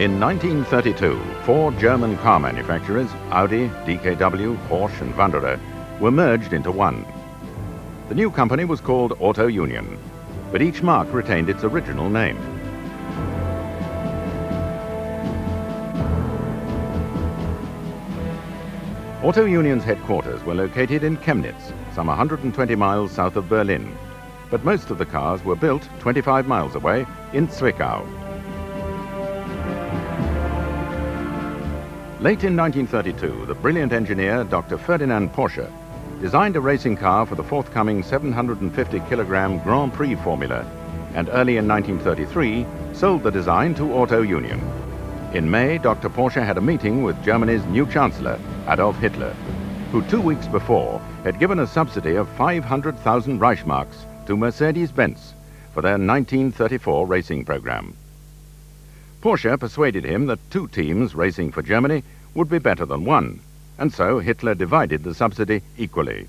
In 1932, four German car manufacturers, Audi, DKW, Porsche and Wanderer, were merged into one. The new company was called Auto Union, but each marque retained its original name. Auto Union's headquarters were located in Chemnitz, some 120 miles south of Berlin, but most of the cars were built 25 miles away in Zwickau. Late in 1932, the brilliant engineer Dr. Ferdinand Porsche designed a racing car for the forthcoming 750-kilogram Grand Prix formula, and early in 1933 sold the design to Auto Union. In May, Dr. Porsche had a meeting with Germany's new Chancellor, Adolf Hitler, who 2 weeks before had given a subsidy of 500,000 Reichsmarks to Mercedes-Benz for their 1934 racing program. Porsche persuaded him that two teams racing for Germany would be better than one, and so Hitler divided the subsidy equally.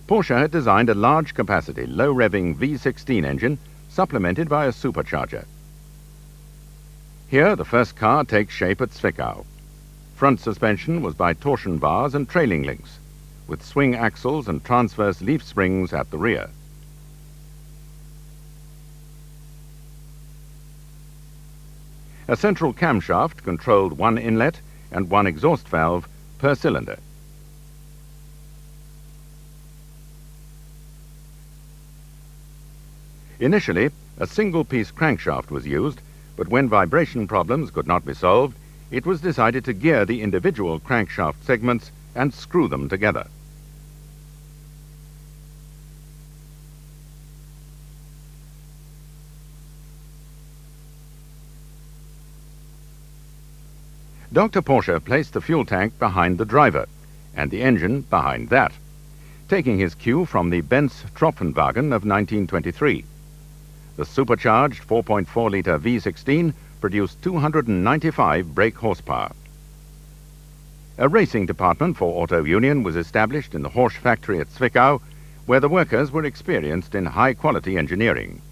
Porsche had designed a large-capacity, low-revving V16 engine supplemented by a supercharger. Here, the first car takes shape at Zwickau. Front suspension was by torsion bars and trailing links, with swing axles and transverse leaf springs at the rear. A central camshaft controlled one inlet and one exhaust valve per cylinder. Initially, a single-piece crankshaft was used, but when vibration problems could not be solved, it was decided to gear the individual crankshaft segments and screw them together. Dr. Porsche placed the fuel tank behind the driver and the engine behind that, taking his cue from the Benz Tropfenwagen of 1923. The supercharged 4.4-litre V16 produced 295 brake horsepower. A racing department for Auto Union was established in the Horsch factory at Zwickau, where the workers were experienced in high-quality engineering.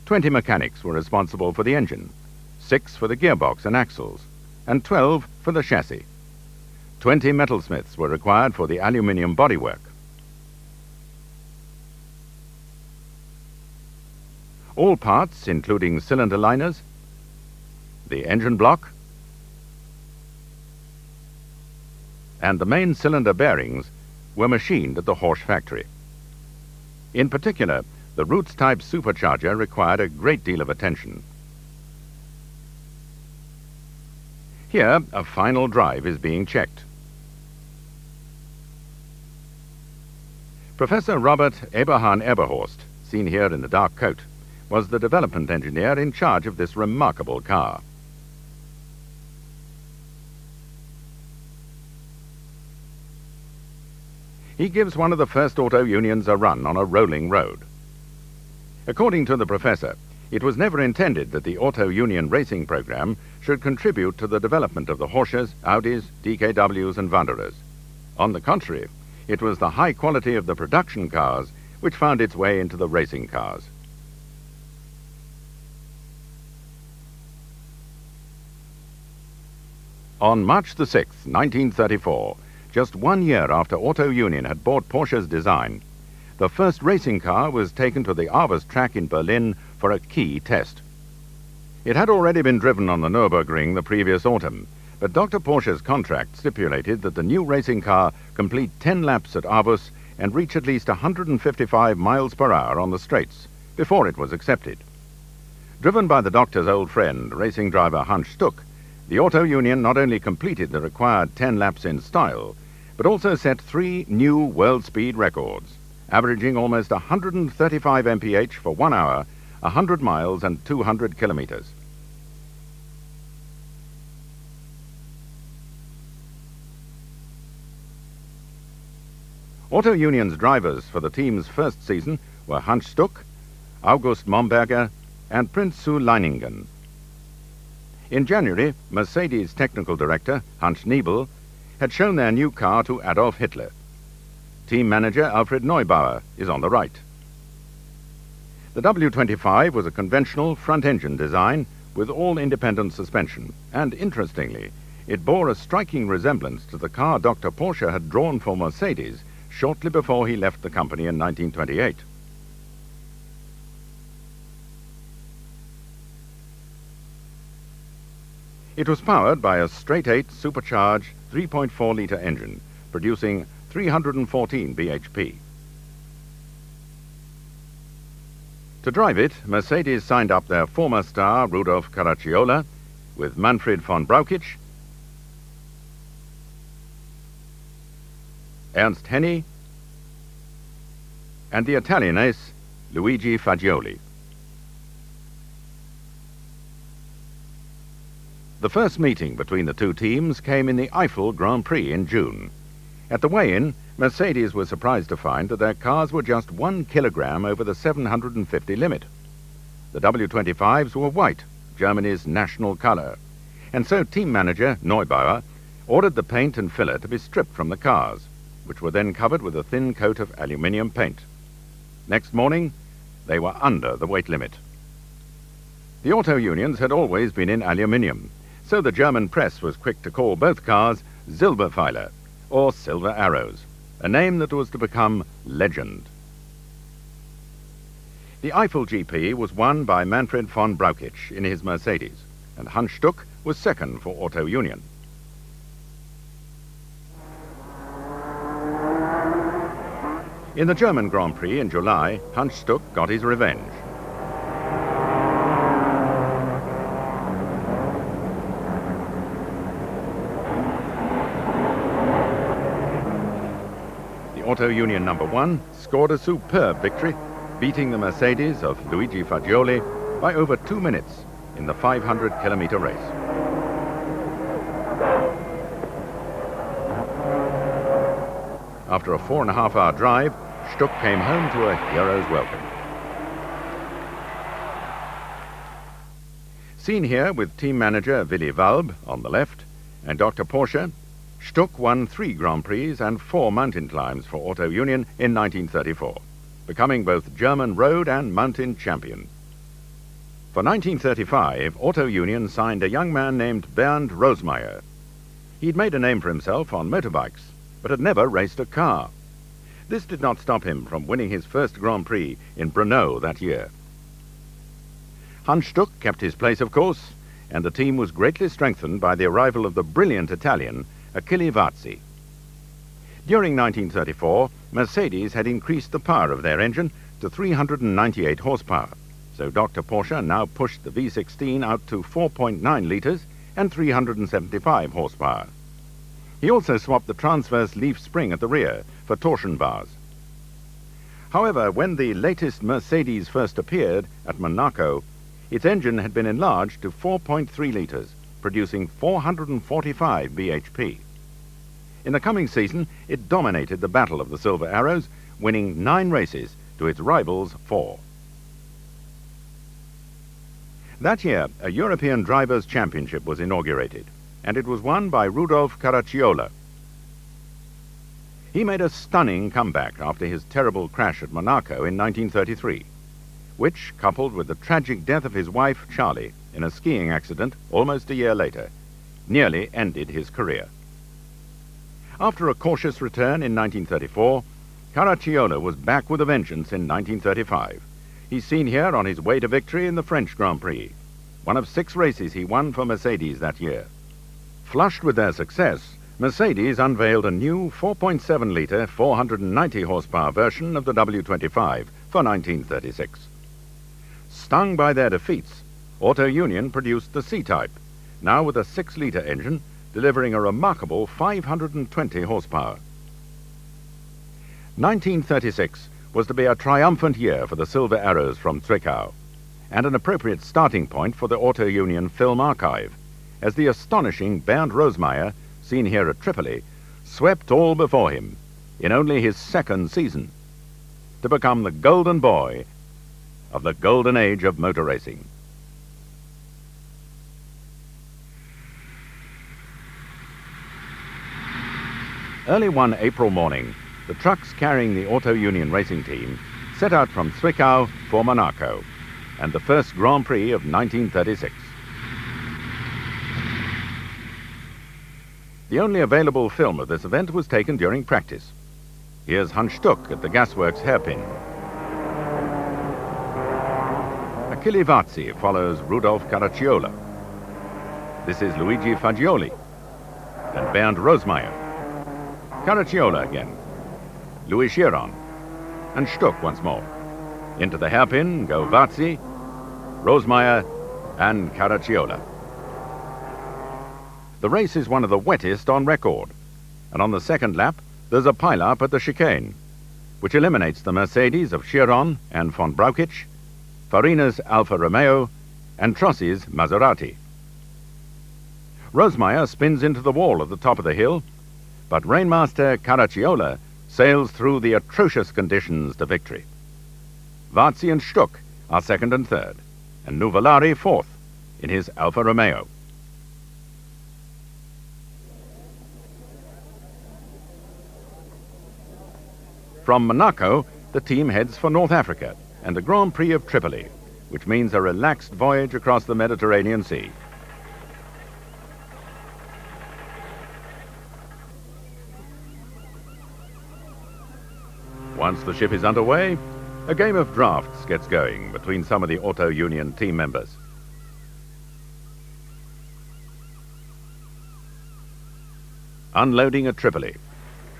20 mechanics were responsible for the engine, 6 for the gearbox and axles, and 12 for the chassis. 20 metalsmiths were required for the aluminium bodywork. All parts, including cylinder liners, the engine block, and the main cylinder bearings, were machined at the Horsch factory. In particular, the Roots-type supercharger required a great deal of attention. Here, a final drive is being checked. Professor Robert Eberhahn-Eberhorst, seen here in the dark coat, was the development engineer in charge of this remarkable car. He gives one of the first Auto Unions a run on a rolling road. According to the professor, it was never intended that the Auto Union racing program should contribute to the development of the Porsches, Audis, DKWs and Wanderers. On the contrary, it was the high quality of the production cars which found its way into the racing cars. On March the 6th, 1934, just 1 year after Auto Union had bought Porsche's design, the first racing car was taken to the Avers track in Berlin for a key test. It had already been driven on the Nürburgring the previous autumn, but Dr. Porsche's contract stipulated that the new racing car complete 10 laps at Avers and reach at least 155 miles per hour on the straights before it was accepted. Driven by the doctor's old friend, racing driver Hans Stuck, the Auto Union not only completed the required 10 laps in style, but also set 3 new world speed records, averaging almost 135 mph for 1 hour, 100 miles and 200 kilometers. Auto Union's drivers for the team's first season were Hans Stuck, August Momberger and Prinz zu Leiningen. In January, Mercedes technical director Hans Niebel had shown their new car to Adolf Hitler. Team manager Alfred Neubauer is on the right. The W25 was a conventional front-engine design with all-independent suspension, and interestingly, it bore a striking resemblance to the car Dr. Porsche had drawn for Mercedes shortly before he left the company in 1928. It was powered by a straight-eight supercharged 3.4-litre engine, producing 314 bhp. To drive it, Mercedes signed up their former star Rudolf Caracciola with Manfred von Brauchitsch, Ernst Henny, and the Italian ace Luigi Fagioli. The first meeting between the two teams came in the Eiffel Grand Prix in June. At the weigh-in, Mercedes was surprised to find that their cars were just 1 kilogram over the 750 limit. The W25s were white, Germany's national color, and so team manager Neubauer ordered the paint and filler to be stripped from the cars, which were then covered with a thin coat of aluminium paint. Next morning, they were under the weight limit. The auto unions had always been in aluminium, so the German press was quick to call both cars Silberpfeiler, or Silver Arrows, a name that was to become legend. The Eiffel GP was won by Manfred von Brauchitsch in his Mercedes, and Hans Stuck was second for Auto Union. In the German Grand Prix in July, Hans Stuck got his revenge. Auto Union number 1 scored a superb victory, beating the Mercedes of Luigi Fagioli by over 2 minutes in the 500-kilometer race. After a 4.5-hour drive, Stuck came home to a hero's welcome. Seen here with team manager Willy Walb on the left and Dr. Porsche, Stuck won 3 Grand Prix and 4 mountain climbs for Auto Union in 1934, becoming both German road and mountain champion. For 1935, Auto Union signed a young man named Bernd Rosemeyer. He'd made a name for himself on motorbikes, but had never raced a car. This did not stop him from winning his first Grand Prix in Brno that year. Hans Stuck kept his place, of course, and the team was greatly strengthened by the arrival of the brilliant Italian Achille Vazzi. During 1934, Mercedes had increased the power of their engine to 398 horsepower, so Dr. Porsche now pushed the V16 out to 4.9 litres and 375 horsepower. He also swapped the transverse leaf spring at the rear for torsion bars. However, when the latest Mercedes first appeared at Monaco, its engine had been enlarged to 4.3 litres, producing 445 bhp. In the coming season, it dominated the Battle of the Silver Arrows, winning 9 races to its rivals' 4. That year, a European Drivers' Championship was inaugurated, and it was won by Rudolf Caracciola. He made a stunning comeback after his terrible crash at Monaco in 1933, which, coupled with the tragic death of his wife, Charlie, in a skiing accident almost a year later, nearly ended his career. After a cautious return in 1934, Caracciola was back with a vengeance in 1935. He's seen here on his way to victory in the French Grand Prix, one of 6 races he won for Mercedes that year. Flushed with their success, Mercedes unveiled a new 4.7-litre, 490 horsepower version of the W25 for 1936. Stung by their defeats, Auto Union produced the C-Type, now with a 6-litre engine, delivering a remarkable 520 horsepower. 1936 was to be a triumphant year for the Silver Arrows from Zwickau, and an appropriate starting point for the Auto Union film archive, as the astonishing Bernd Rosemeyer, seen here at Tripoli, swept all before him in only his 2nd season, to become the golden boy of the golden age of motor racing. Early one April morning, the trucks carrying the Auto Union racing team set out from Zwickau for Monaco, and the first Grand Prix of 1936. The only available film of this event was taken during practice. Here's Hans Stuck at the gasworks hairpin. Achille Vazzi follows Rudolf Caracciola. This is Luigi Fagioli and Bernd Rosemeyer. Caracciola again, Louis Chiron, and Stuck once more. Into the hairpin go Vazzi, Rosemeyer, and Caracciola. The race is one of the wettest on record, and on the second lap there's a pile-up at the chicane, which eliminates the Mercedes of Chiron and von Brauchitsch, Farina's Alfa Romeo, and Trossi's Maserati. Rosemeyer spins into the wall at the top of the hill, but Rainmaster Caracciola sails through the atrocious conditions to victory. Vazzi and Stuck are second and third, and Nuvolari fourth in his Alfa Romeo. From Monaco, the team heads for North Africa and the Grand Prix of Tripoli, which means a relaxed voyage across the Mediterranean Sea. Once the ship is underway, a game of drafts gets going between some of the Auto Union team members. Unloading at Tripoli.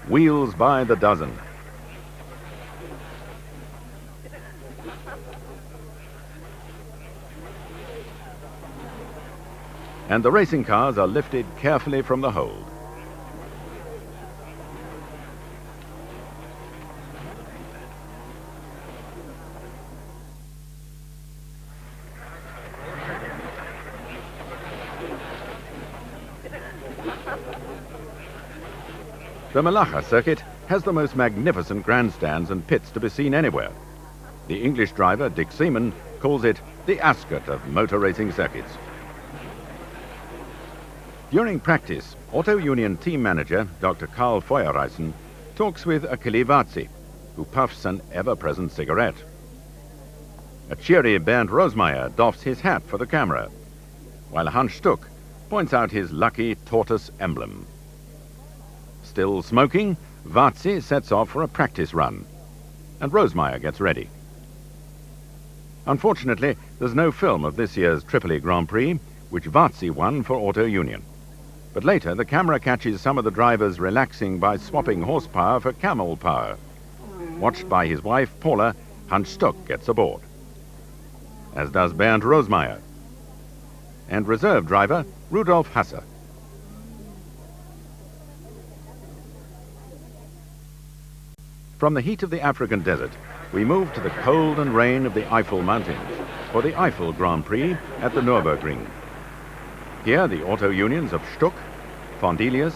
Wheels by the dozen. And the racing cars are lifted carefully from the hold. The Malaga circuit has the most magnificent grandstands and pits to be seen anywhere. The English driver, Dick Seaman, calls it the Ascot of motor racing circuits. During practice, Auto Union team manager, Dr. Karl Feuerreisen, talks with Achille Vazzi, who puffs an ever-present cigarette. A cheery Bernd Rosemeyer doffs his hat for the camera, while Hans Stuck points out his lucky tortoise emblem. Still smoking, Vazzi sets off for a practice run, and Rosemeyer gets ready. Unfortunately, there's no film of this year's Tripoli Grand Prix, which Vazzi won for Auto Union. But later, the camera catches some of the drivers relaxing by swapping horsepower for camel power. Watched by his wife, Paula, Hans Stuck gets aboard, as does Bernd Rosemeyer, and reserve driver Rudolf Hasse. From the heat of the African desert, we move to the cold and rain of the Eifel Mountains for the Eifel Grand Prix at the Nürburgring. Here, the auto unions of Stuck, Fondelius,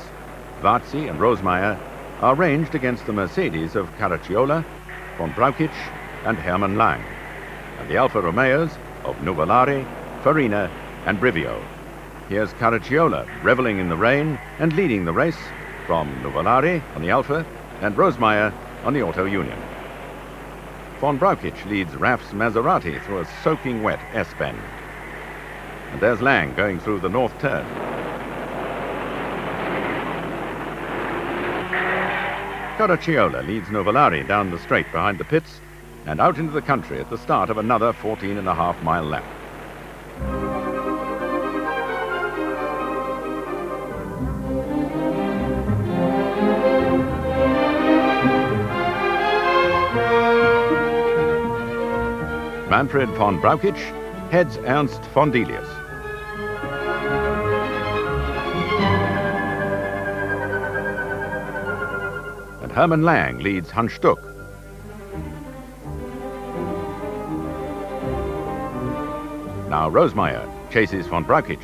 Vazzi, and Rosemeyer are ranged against the Mercedes of Caracciola, von Brauchitsch, and Hermann Lang, and the Alfa Romeos of Nuvolari, Farina, and Brivio. Here's Caracciola reveling in the rain and leading the race from Nuvolari on the Alfa and Rosemeyer on the Auto Union. Von Brauchitsch leads Raff's Maserati through a soaking wet S-bend. And there's Lang going through the north turn. Caracciola leads Nuvolari down the straight behind the pits and out into the country at the start of another 14.5-mile lap. Manfred von Brauchitsch heads Ernst Fondelius. And Hermann Lang leads Hans Stuck. Now Rosemeyer chases von Brauchitsch.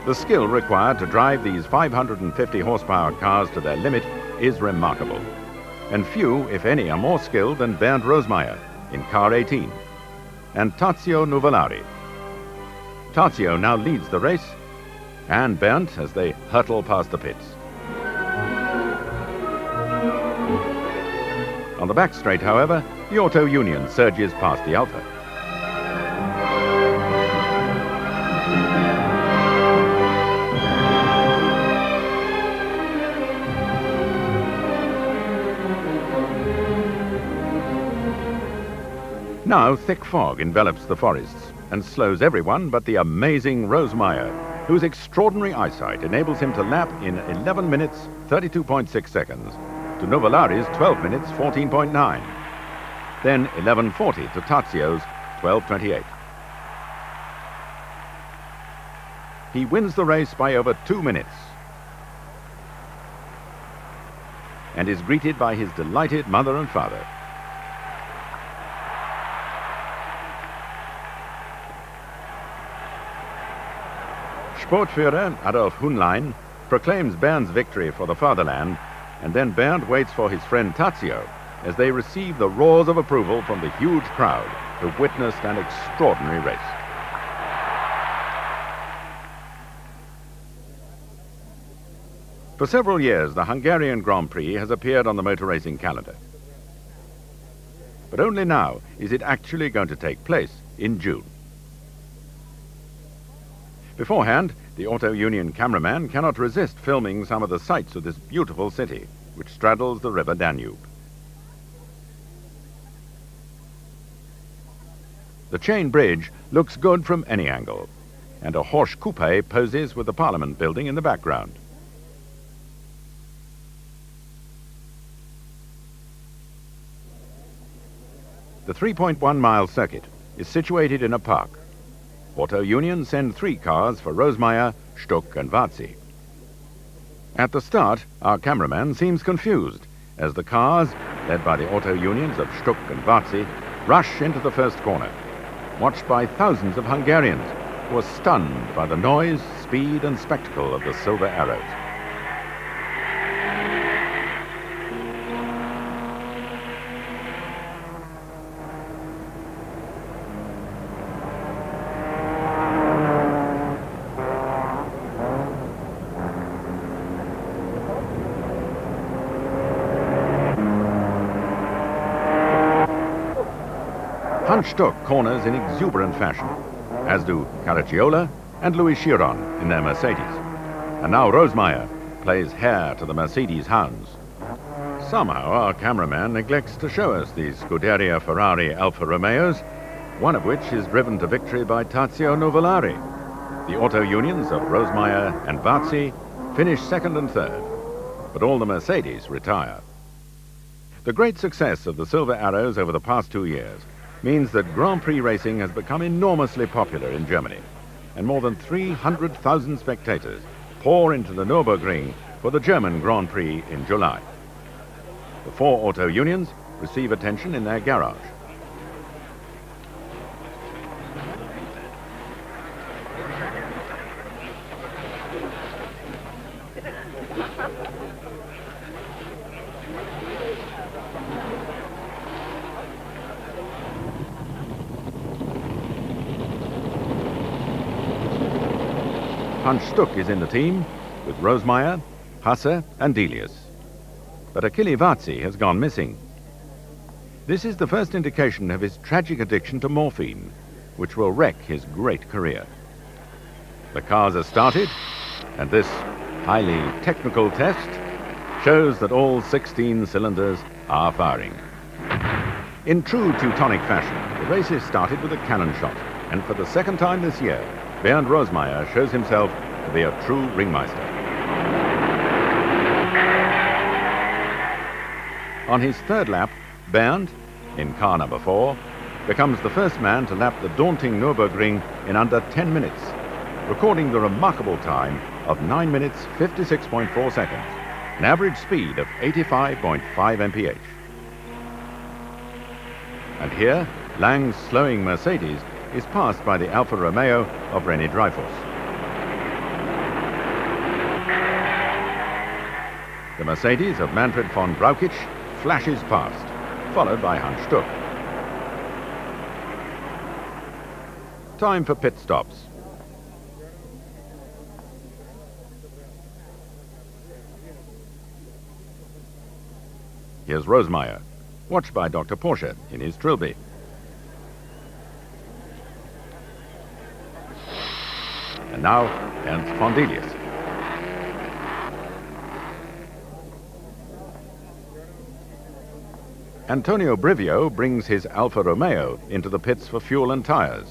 The skill required to drive these 550 horsepower cars to their limit is remarkable. And few, if any, are more skilled than Bernd Rosemeyer in car 18 and Tazio Nuvolari. Tazio now leads the race, and Bernd as they hurtle past the pits. On the back straight, however, The Auto Union surges past the Alpha. Now thick fog envelops the forests and slows everyone but the amazing Rosemeyer, whose extraordinary eyesight enables him to lap in 11 minutes 32.6 seconds to Nuvolari's 12 minutes 14.9. Then 11:40 to Tazio's 12:28. He wins the race by over 2 minutes and is greeted by his delighted mother and father. Sportführer Adolf Hunlein proclaims Bernd's victory for the fatherland, and then Bernd waits for his friend Tazio as they receive the roars of approval from the huge crowd who witnessed an extraordinary race. For several years, the Hungarian Grand Prix has appeared on the motor racing calendar. But only now is it actually going to take place in June. Beforehand, the Auto Union cameraman cannot resist filming some of the sights of this beautiful city, which straddles the river Danube. The chain bridge looks good from any angle, and a Horsch coupe poses with the Parliament building in the background. The 3.1-mile circuit is situated in a park. Auto Union send 3 cars for Rosemeyer, Stuck and Varzi. At the start, our cameraman seems confused as the cars, led by the Auto Unions of Stuck and Varzi, rush into the first corner, watched by thousands of Hungarians who are stunned by the noise, speed and spectacle of the Silver Arrows. Stuck corners in exuberant fashion, as do Caracciola and Louis Chiron in their Mercedes. And now Rosemeyer plays hare to the Mercedes hounds. Somehow our cameraman neglects to show us these Scuderia Ferrari Alfa Romeos, one of which is driven to victory by Tazio Nuvolari. The Auto Unions of Rosemeyer and Varzi finish second and third, but all the Mercedes retire. The great success of the Silver Arrows over the past 2 years means that Grand Prix racing has become enormously popular in Germany, and more than 300,000 spectators pour into the Nürburgring for the German Grand Prix in July. The 4 Auto Unions receive attention in their garage. Hans Stuck is in the team, with Rosemeyer, Hasse and Delius. But Achille Varzi has gone missing. This is the first indication of his tragic addiction to morphine, which will wreck his great career. The cars are started, and this highly technical test shows that all 16 cylinders are firing. In true Teutonic fashion, the race is started with a cannon shot, and for the second time this year, Bernd Rosemeyer shows himself to be a true ringmeister. On his third lap, Bernd, in car number 4, becomes the first man to lap the daunting Nürburgring in under 10 minutes, recording the remarkable time of 9 minutes 56.4 seconds, an average speed of 85.5 mph. And here, Lang's slowing Mercedes is passed by the Alfa Romeo of René Dreyfus. The Mercedes of Manfred von Brauchitsch flashes past, followed by Hans Stuck. Time for pit stops. Here's Rosemeyer, watched by Dr. Porsche in his trilby. And now, Ernst Fondelius. Antonio Brivio brings his Alfa Romeo into the pits for fuel and tyres.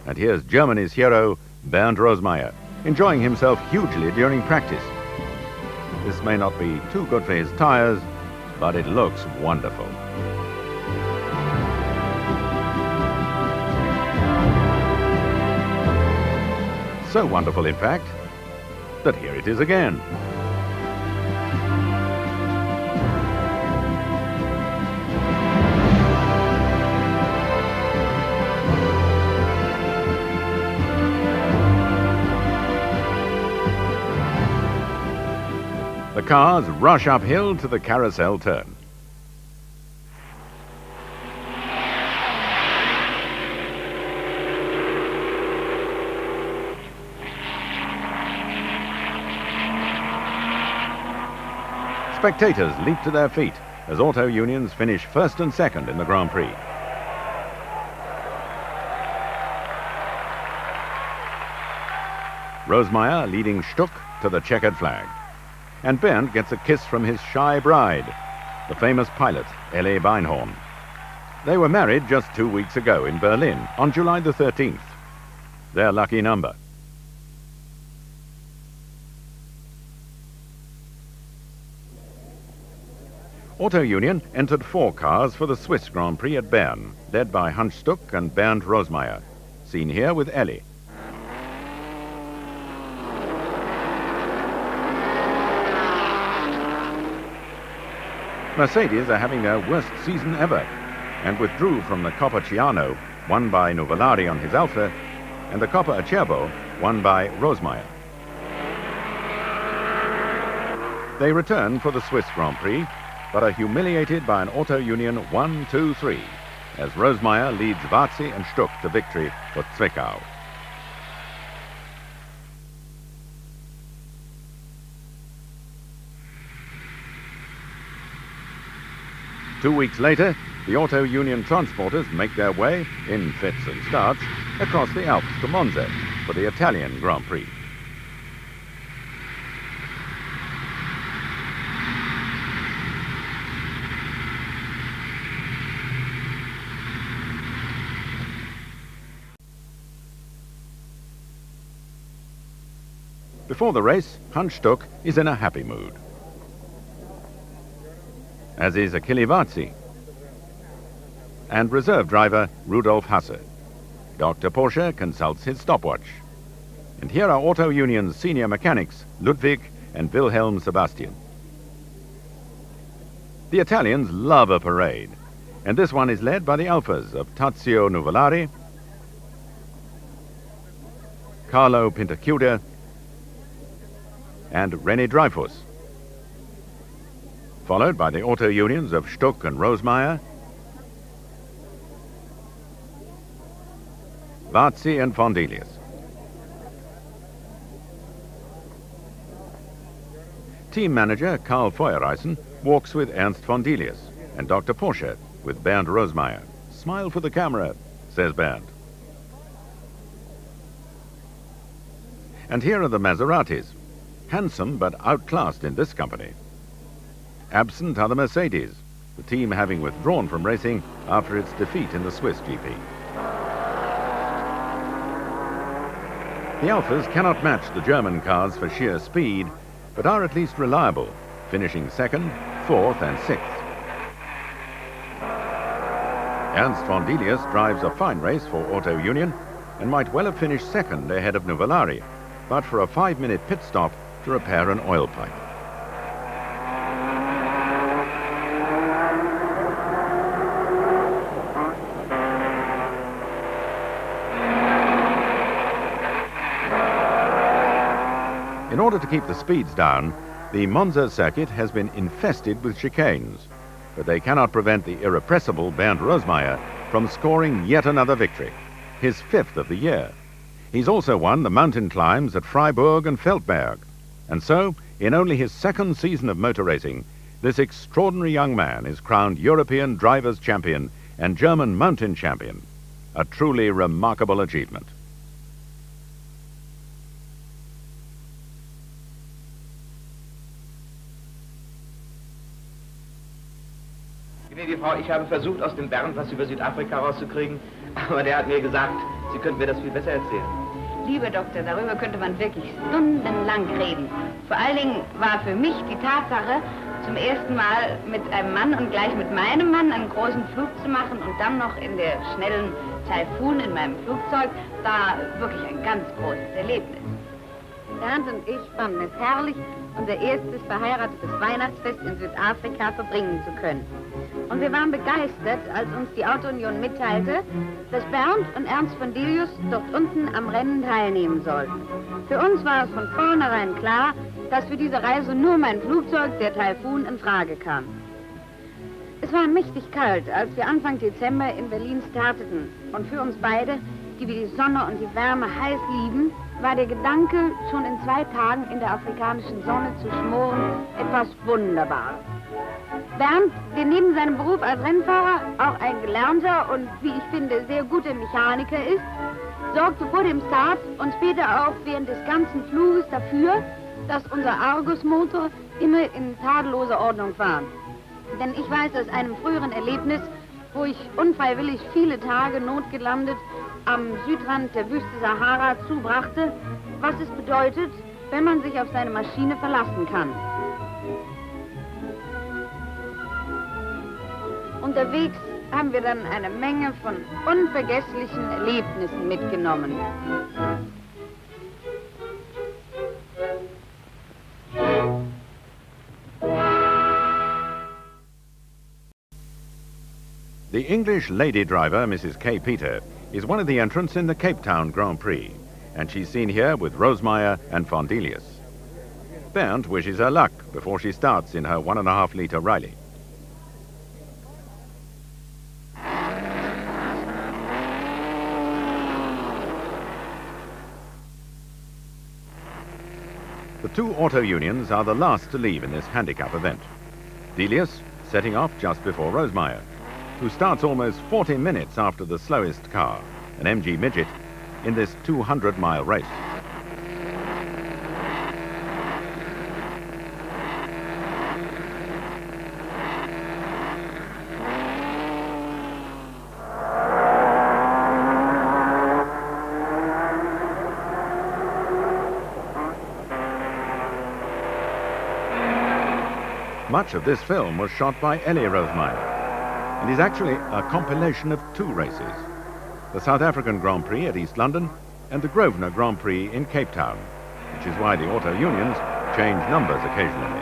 And here's Germany's hero, Bernd Rosemeyer, enjoying himself hugely during practice. This may not be too good for his tyres, but it looks wonderful. So wonderful, in fact, that here it is again. The cars rush uphill to the carousel turn. Spectators leap to their feet as auto unions finish first and second in the Grand Prix. Rosemeyer leading Stuck to the checkered flag. And Bernd gets a kiss from his shy bride, the famous pilot, L.A. Beinhorn. They were married just 2 weeks ago in Berlin on July the 13th. Their lucky number. Auto Union entered 4 cars for the Swiss Grand Prix at Bern, led by Hans Stuck and Bernd Rosemeyer, seen here with Ellie. Mercedes are having their worst season ever and withdrew from the Coppa Ciano, won by Nuvolari on his Alfa, and the Coppa Acerbo, won by Rosemeyer. They return for the Swiss Grand Prix, but are humiliated by an Auto Union 1-2-3, as Rosemeyer leads Varzi and Stuck to victory for Zwickau. Two weeks later, the Auto Union transporters make their way, in fits and starts, across the Alps to Monza for the Italian Grand Prix. Before the race, Hans Stuck is in a happy mood, as is Achille Varzi and reserve driver Rudolf Hasse. Dr. Porsche consults his stopwatch. And here are Auto Union's senior mechanics, Ludwig and Wilhelm Sebastian. The Italians love a parade, and this one is led by the Alfas of Tazio Nuvolari, Carlo Pintachiude, and René Dreyfus, followed by the Auto Unions of Stuck and Rosemeyer, Varzi and Fondelius. Team manager Karl Feuerreisen walks with Ernst Fondelius and Dr. Porsche with Bernd Rosemeyer. "Smile for the camera," says Bernd. And here are the Maseratis, handsome but outclassed in this company. Absent are the Mercedes, the team having withdrawn from racing after its defeat in the Swiss GP. The Alfas cannot match the German cars for sheer speed, but are at least reliable, finishing 2nd, 4th and 6th. Ernst Fondelius drives a fine race for Auto Union and might well have finished 2nd ahead of Nuvolari, but for a 5-minute pit stop to repair an oil pipe. In order to keep the speeds down, The Monza circuit has been infested with chicanes, but they cannot prevent the irrepressible Bernd Rosemeyer from scoring yet another victory, his 5th of the year. He's also won the mountain climbs at Freiburg and Feldberg. And so, in only his 2nd season of motor racing, this extraordinary young man is crowned European Drivers' Champion and German Mountain Champion. A truly remarkable achievement. Gnädige Frau, ich habe versucht, aus dem Bernd was über Südafrika rauszukriegen, aber der hat mir gesagt, Sie könnten mir das viel besser erzählen. Lieber Doktor, darüber könnte man wirklich stundenlang reden. Vor allen Dingen war für mich die Tatsache, zum ersten Mal mit einem Mann und gleich mit meinem Mann einen großen Flug zu machen und dann noch in der schnellen Taifun in meinem Flugzeug, war wirklich ein ganz großes Erlebnis. Bernd und ich fanden es herrlich, unser erstes verheiratetes Weihnachtsfest in Südafrika verbringen zu können. Und wir waren begeistert, als uns die Auto-Union mitteilte, dass Bernd und Ernst von Delius dort unten am Rennen teilnehmen sollten. Für uns war es von vornherein klar, dass für diese Reise nur mein Flugzeug, der Taifun, in Frage kam. Es war mächtig kalt, als wir Anfang Dezember in Berlin starteten. Und für uns beide, die wir die Sonne und die Wärme heiß lieben, war der Gedanke, schon in 2 Tagen in der afrikanischen Sonne zu schmoren, etwas Wunderbares. Bernd, der neben seinem Beruf als Rennfahrer auch ein gelernter und, wie ich finde, sehr guter Mechaniker ist, sorgte vor dem Start und später auch während des ganzen Fluges dafür, dass unser Argus-Motor immer in tadelloser Ordnung war. Denn ich weiß aus einem früheren Erlebnis, wo ich unfreiwillig viele Tage notgelandet am Südrand der Wüste Sahara zubrachte, was es bedeutet, wenn man sich auf seine Maschine verlassen kann. Unterwegs haben wir dann eine Menge von unvergesslichen Erlebnissen mitgenommen. The English lady driver, Mrs. Kay Peter, is one of the entrants in the Cape Town Grand Prix, and she's seen here with Rosemeyer and von Delius. Bernd wishes her luck before she starts in her 1.5-litre Riley. The 2 auto unions are the last to leave in this handicap event. Delius setting off just before Rosemeyer, who starts almost 40 minutes after the slowest car, an MG Midget, in this 200-mile race. Much of this film was shot by Ellie Rosemeyer, and is actually a compilation of 2 races, the South African Grand Prix at East London and the Grosvenor Grand Prix in Cape Town, which is why the auto unions change numbers occasionally.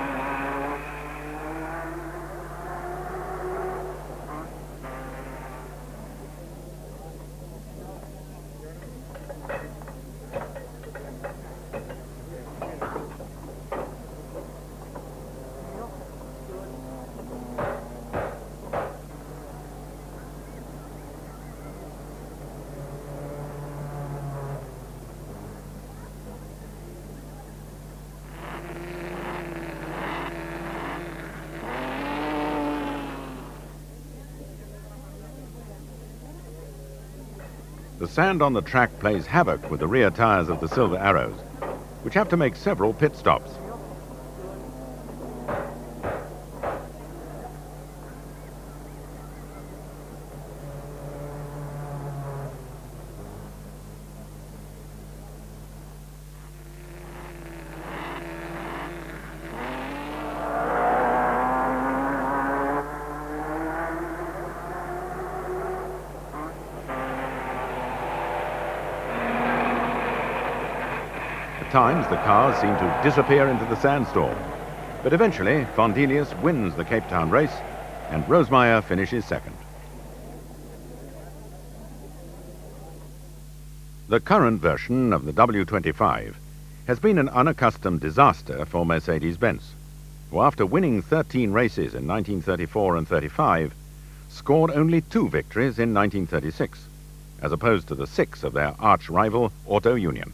The sand on the track plays havoc with the rear tyres of the Silver Arrows, which have to make several pit stops. At times, the cars seem to disappear into the sandstorm. But eventually, von Delius wins the Cape Town race, and Rosemeyer finishes second. The current version of the W25 has been an unaccustomed disaster for Mercedes-Benz, who after winning 13 races in 1934 and 35, scored only 2 victories in 1936, as opposed to the 6 of their arch-rival Auto Union.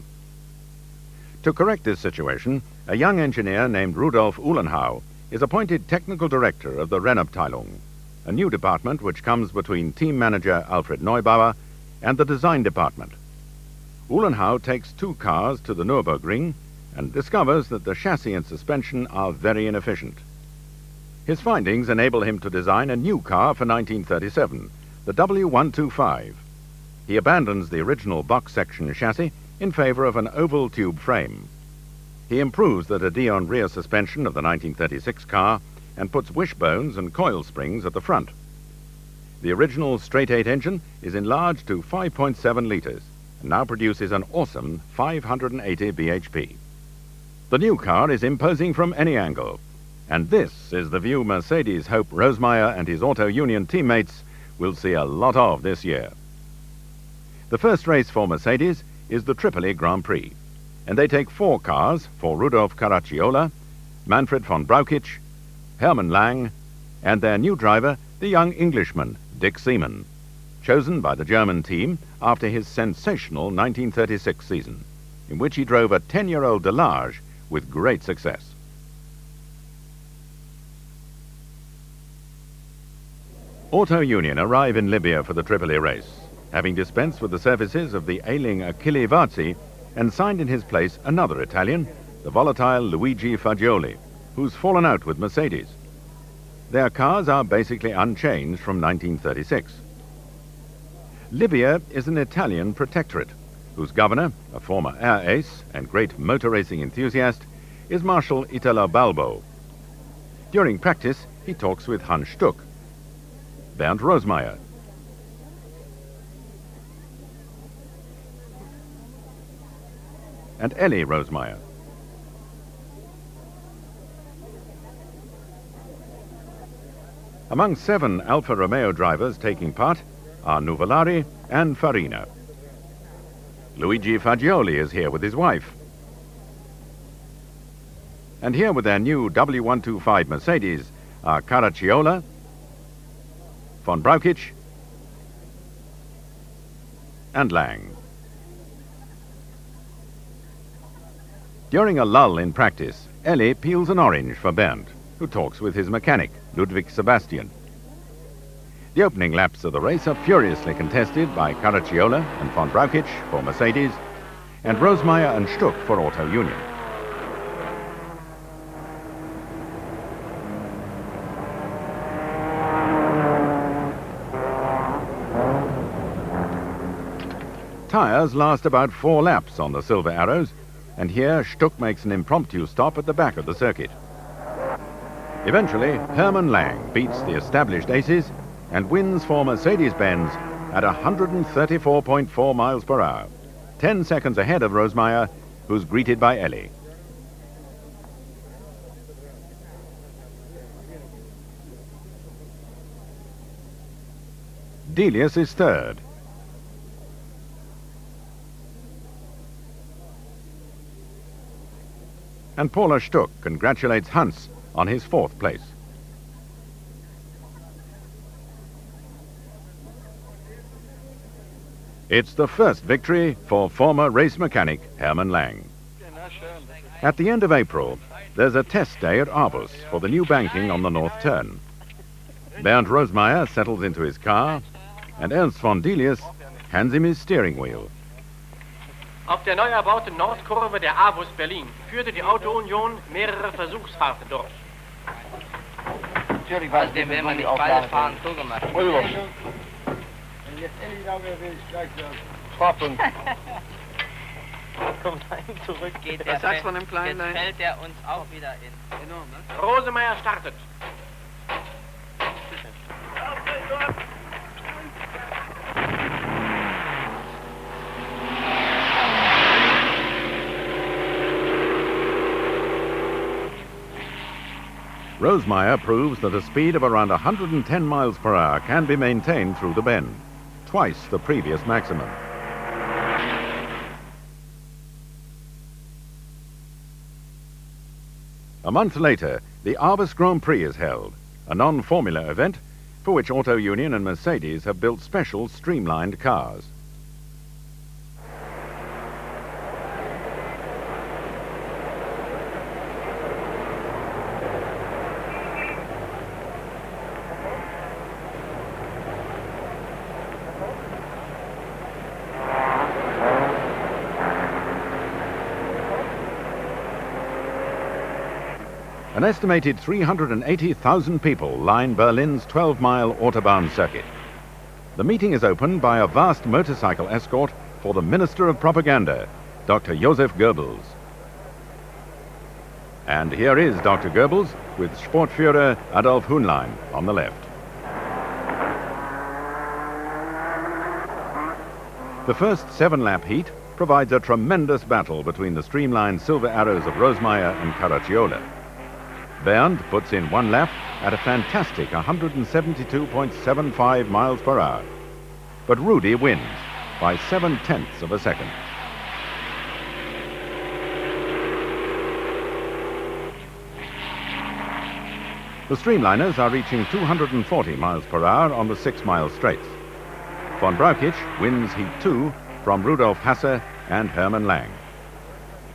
To correct this situation, a young engineer named Rudolf Uhlenhau is appointed technical director of the Rennabteilung, a new department which comes between team manager Alfred Neubauer and the design department. Uhlenhau takes 2 cars to the Nürburgring and discovers that the chassis and suspension are very inefficient. His findings enable him to design a new car for 1937, the W125. He abandons the original box section chassis in favor of an oval tube frame. He improves the Dion rear suspension of the 1936 car and puts wishbones and coil springs at the front. The original straight-8 engine is enlarged to 5.7 litres and now produces an awesome 580 bhp. The new car is imposing from any angle, and this is the view Mercedes hope Rosemeyer and his Auto Union teammates will see a lot of this year. The first race for Mercedes is the Tripoli Grand Prix, and they take 4 cars for Rudolf Caracciola, Manfred von Braukitsch, Hermann Lang, and their new driver, the young Englishman, Dick Seaman, chosen by the German team after his sensational 1936 season, in which he drove a 10-year-old Delage with great success. Auto Union arrive in Libya for the Tripoli race, having dispensed with the services of the ailing Achille Varzi and signed in his place another Italian, the volatile Luigi Fagioli, who's fallen out with Mercedes. Their cars are basically unchanged from 1936. Libya is an Italian protectorate, whose governor, a former air ace and great motor racing enthusiast, is Marshal Italo Balbo. During practice, he talks with Hans Stuck, Bernd Rosemeyer, and Ellie Rosemeyer. Among 7 Alfa Romeo drivers taking part are Nuvolari and Farina. Luigi Fagioli is here with his wife. And here with their new W125 Mercedes are Caracciola, von Braukitsch, and Lang. During a lull in practice, Ellie peels an orange for Bernd, who talks with his mechanic, Ludwig Sebastian. The opening laps of the race are furiously contested by Caracciola and von Braukitsch for Mercedes, and Rosemeyer and Stuck for Auto Union. Tyres last about 4 laps on the Silver Arrows, and here Stuck makes an impromptu stop at the back of the circuit. Eventually, Hermann Lang beats the established aces and wins for Mercedes-Benz at 134.4 miles per hour, 10 seconds ahead of Rosemeyer, who's greeted by Ellie. Delius is third. And Paula Stuck congratulates Hans on his 4th place. It's the first victory for former race mechanic Hermann Lang. At the end of April, there's a test day at Arbus for the new banking on the North Turn. Bernd Rosemeyer settles into his car, and Ernst von Delius hands him his steering wheel. Auf der neu erbauten Nordkurve der Avus Berlin führte die Auto-Union mehrere Versuchsfahrten durch. Natürlich weiß dem will man nicht beide fahren zugemacht. Fahrpunkt. Kommt rein zurück. Geht was sagst du von dem Kleinen? Jetzt fällt er uns auch wieder in. Enorm, ne? Rosemeyer startet. Rosemeyer proves that a speed of around 110 miles per hour can be maintained through the bend, twice the previous maximum. A month later, the Aarhus Grand Prix is held, a non-formula event for which Auto Union and Mercedes have built special streamlined cars. An estimated 380,000 people line Berlin's 12-mile Autobahn circuit. The meeting is opened by a vast motorcycle escort for the Minister of Propaganda, Dr. Joseph Goebbels. And here is Dr. Goebbels with Sportführer Adolf Hühnlein on the left. The first 7-lap heat provides a tremendous battle between the streamlined silver arrows of Rosemeyer and Caracciola. Bernd puts in 1 lap at a fantastic 172.75 miles per hour. But Rudy wins by 0.7 of a second. The streamliners are reaching 240 miles per hour on the 6-mile straights. Von Brauchitsch wins Heat 2 from Rudolf Hasse and Hermann Lang.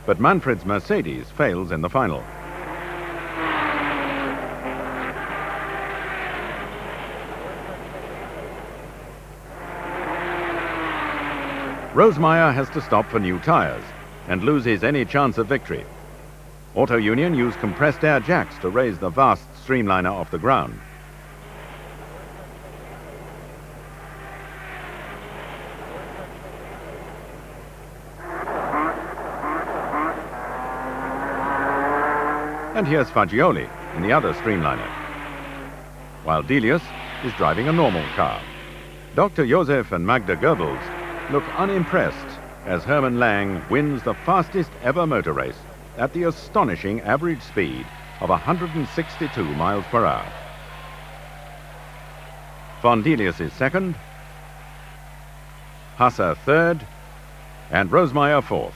But Manfred's Mercedes fails in the final. Rosemeyer has to stop for new tyres and loses any chance of victory. Auto Union use compressed air jacks to raise the vast streamliner off the ground. And here's Fagioli in the other streamliner, while Delius is driving a normal car. Dr. Joseph and Magda Goebbels look unimpressed as Hermann Lang wins the fastest ever motor race at the astonishing average speed of 162 miles per hour. Von Delius is second, Hasse third, and Rosemeyer fourth.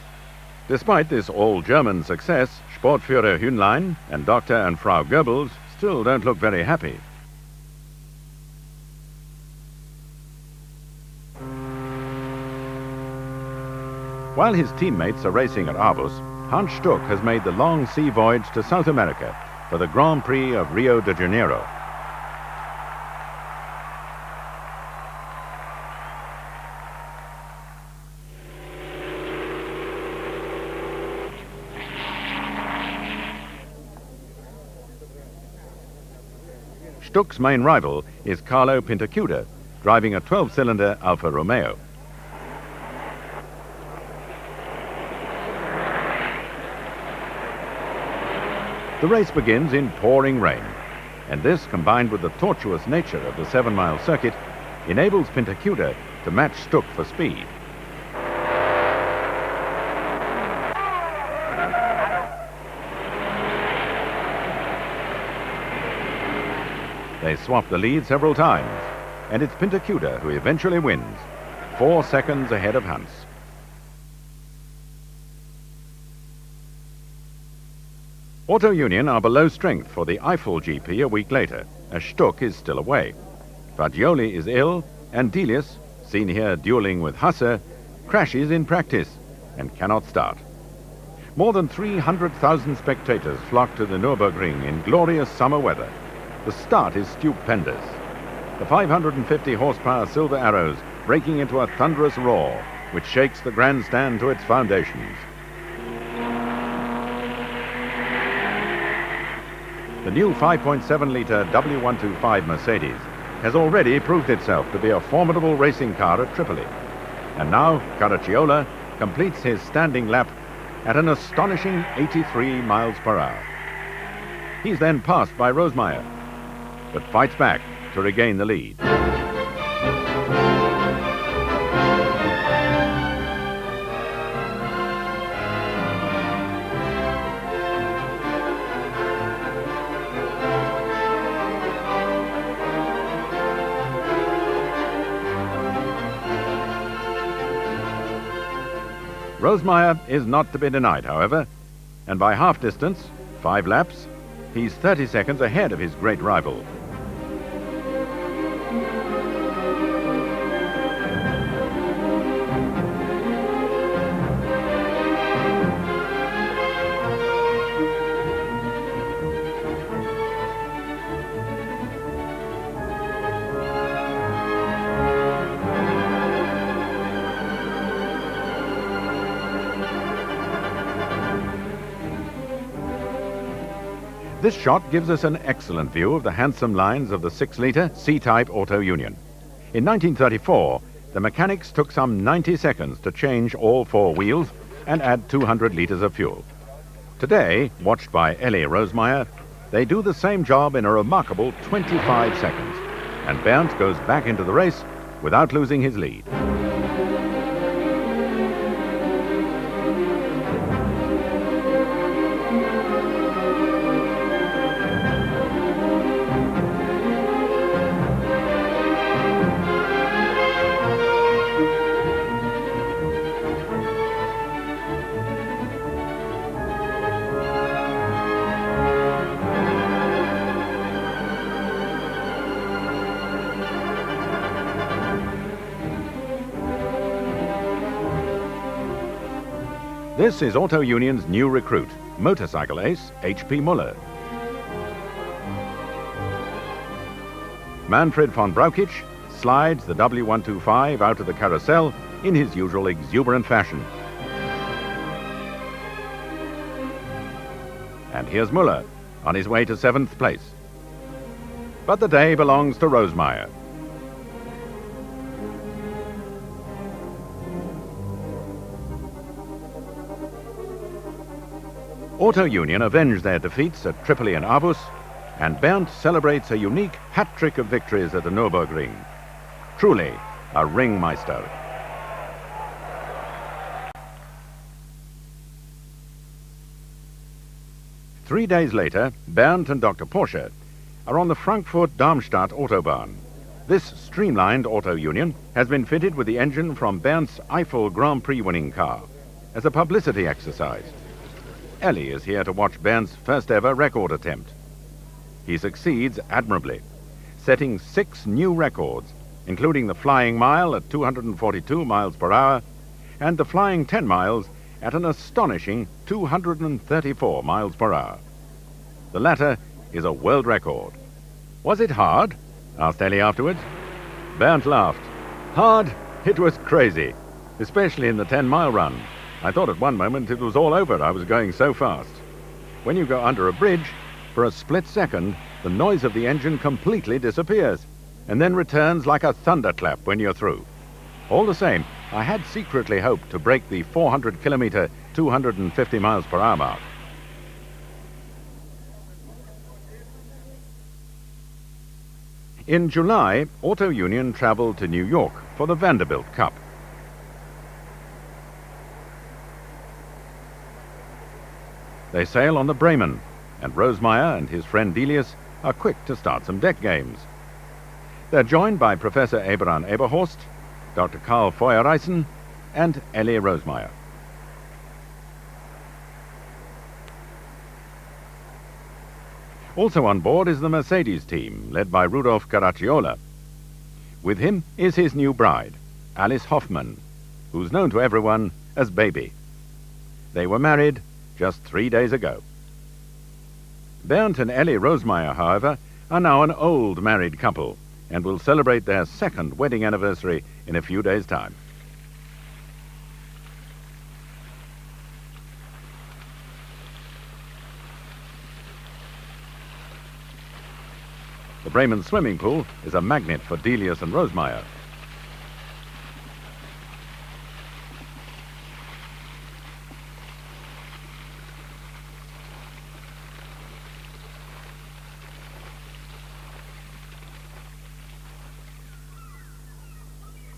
Despite this all-German success, Sportführer Hühnlein and Dr. and Frau Goebbels still don't look very happy. While his teammates are racing at Aarhus, Hans Stuck has made the long sea voyage to South America for the Grand Prix of Rio de Janeiro. Stuck's main rival is Carlo Pintacuda, driving a 12-cylinder Alfa Romeo. The race begins in pouring rain, and this, combined with the tortuous nature of the 7-mile circuit, enables Pintacuda to match Stuck for speed. They swap the lead several times, and it's Pintacuda who eventually wins, 4 seconds ahead of Hans. Auto Union are below strength for the Eiffel GP a week later, as Stuck is still away. Fagioli is ill, and Delius, seen here dueling with Hasse, crashes in practice and cannot start. More than 300,000 spectators flock to the Nürburgring in glorious summer weather. The start is stupendous. The 550 horsepower Silver Arrows breaking into a thunderous roar, which shakes the grandstand to its foundations. The new 5.7-litre W125 Mercedes has already proved itself to be a formidable racing car at Tripoli. And now Caracciola completes his standing lap at an astonishing 83 miles per hour. He's then passed by Rosemeyer, but fights back to regain the lead. Rosemeyer is not to be denied, however, and by half distance, 5 laps, he's 30 seconds ahead of his great rival. This shot gives us an excellent view of the handsome lines of the 6-litre C-type Auto Union. In 1934, the mechanics took some 90 seconds to change all 4 wheels and add 200 litres of fuel. Today, watched by Ellie Rosemeyer, they do the same job in a remarkable 25 seconds, and Bernd goes back into the race without losing his lead. This is Auto Union's new recruit, motorcycle ace H.P. Muller. Manfred von Brauchitsch slides the W125 out of the carousel in his usual exuberant fashion. And here's Muller on his way to 7th place. But the day belongs to Rosemeyer. Auto Union avenge their defeats at Tripoli and Aarhus, and Bernd celebrates a unique hat-trick of victories at the Nürburgring. Truly, a ringmeister. Three days later, Bernd and Dr. Porsche are on the Frankfurt-Darmstadt Autobahn. This streamlined Auto Union has been fitted with the engine from Bernds Eiffel Grand Prix winning car as a publicity exercise. Ellie is here to watch Bernds' first ever record attempt. He succeeds admirably, setting 6 new records, including the flying mile at 242 miles per hour and the flying 10 miles at an astonishing 234 miles per hour. The latter is a world record. Was it hard? Asked Ellie afterwards. Bernd laughed. Hard? It was crazy, especially in the 10-mile run. I thought at one moment it was all over. I was going so fast. When you go under a bridge, for a split second, the noise of the engine completely disappears and then returns like a thunderclap when you're through. All the same, I had secretly hoped to break the 400-kilometer, 250 miles per hour mark. In July, Auto Union traveled to New York for the Vanderbilt Cup. They sail on the Bremen, and Rosemeyer and his friend Delius are quick to start some deck games. They're joined by Professor Eberhard Eberhorst, Dr. Karl Feuerreisen, and Ellie Rosemeyer. Also on board is the Mercedes team, led by Rudolf Caracciola. With him is his new bride, Alice Hoffmann, who's known to everyone as Baby. They were married just 3 days ago. Bernd and Ellie Rosemeyer, however, are now an old married couple and will celebrate their 2nd wedding anniversary in a few days' time. The Bremen swimming pool is a magnet for Delius and Rosemeyer.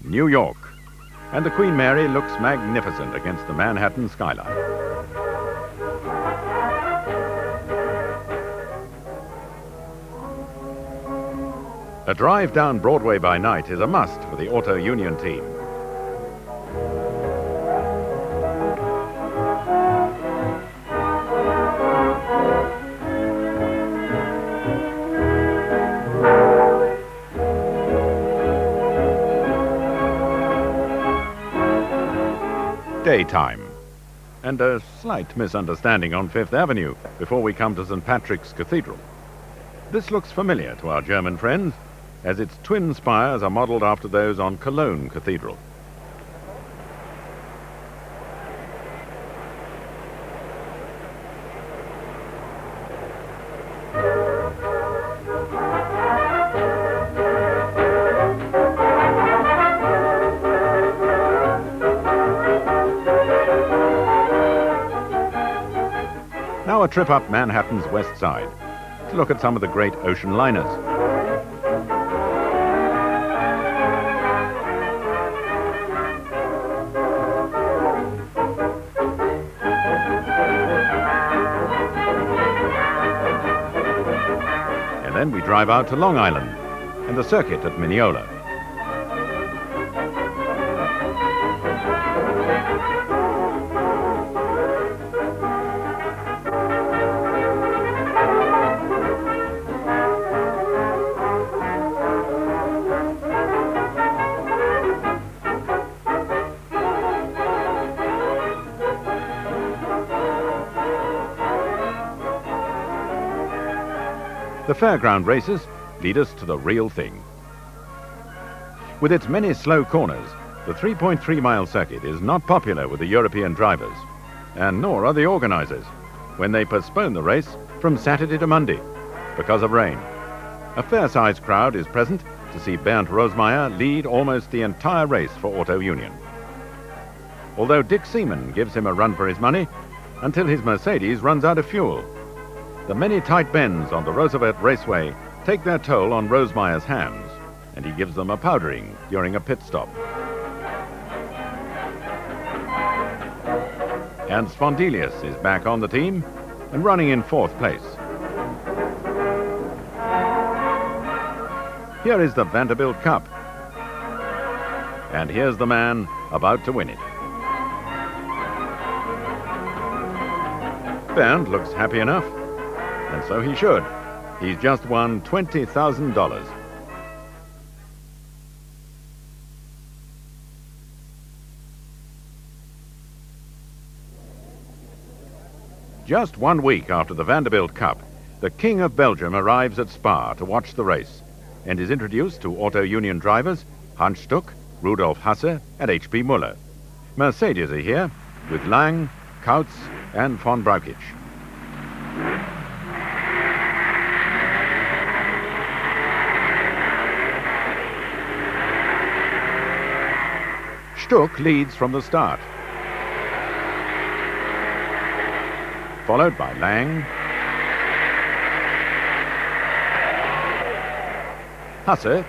New York, and the Queen Mary looks magnificent against the Manhattan skyline. A drive down Broadway by night is a must for the Auto Union team. daytime. And a slight misunderstanding on Fifth Avenue before we come to St. Patrick's Cathedral. This looks familiar to our German friends, as its twin spires are modelled after those on Cologne Cathedral. Now a trip up Manhattan's west side to look at some of the great ocean liners. And then we drive out to Long Island and the circuit at Mineola. The fairground races lead us to the real thing. With its many slow corners, the 3.3-mile circuit is not popular with the European drivers, and nor are the organizers, when they postpone the race from Saturday to Monday because of rain. A fair-sized crowd is present to see Bernd Rosemeyer lead almost the entire race for Auto Union. Although Dick Seaman gives him a run for his money until his Mercedes runs out of fuel. The many tight bends on the Roosevelt Raceway take their toll on Rosemeyer's hands, and he gives them a powdering during a pit stop. And Spondilius is back on the team and running in 4th place. Here is the Vanderbilt Cup. And here's the man about to win it. Bernd looks happy enough. And so he should. He's just won $20,000. Just 1 week after the Vanderbilt Cup, the King of Belgium arrives at Spa to watch the race and is introduced to Auto Union drivers Hans Stuck, Rudolf Hasse and H.P. Muller. Mercedes are here with Lang, Kautz and von Brauchitsch. Stuck leads from the start, followed by Lang, Hasse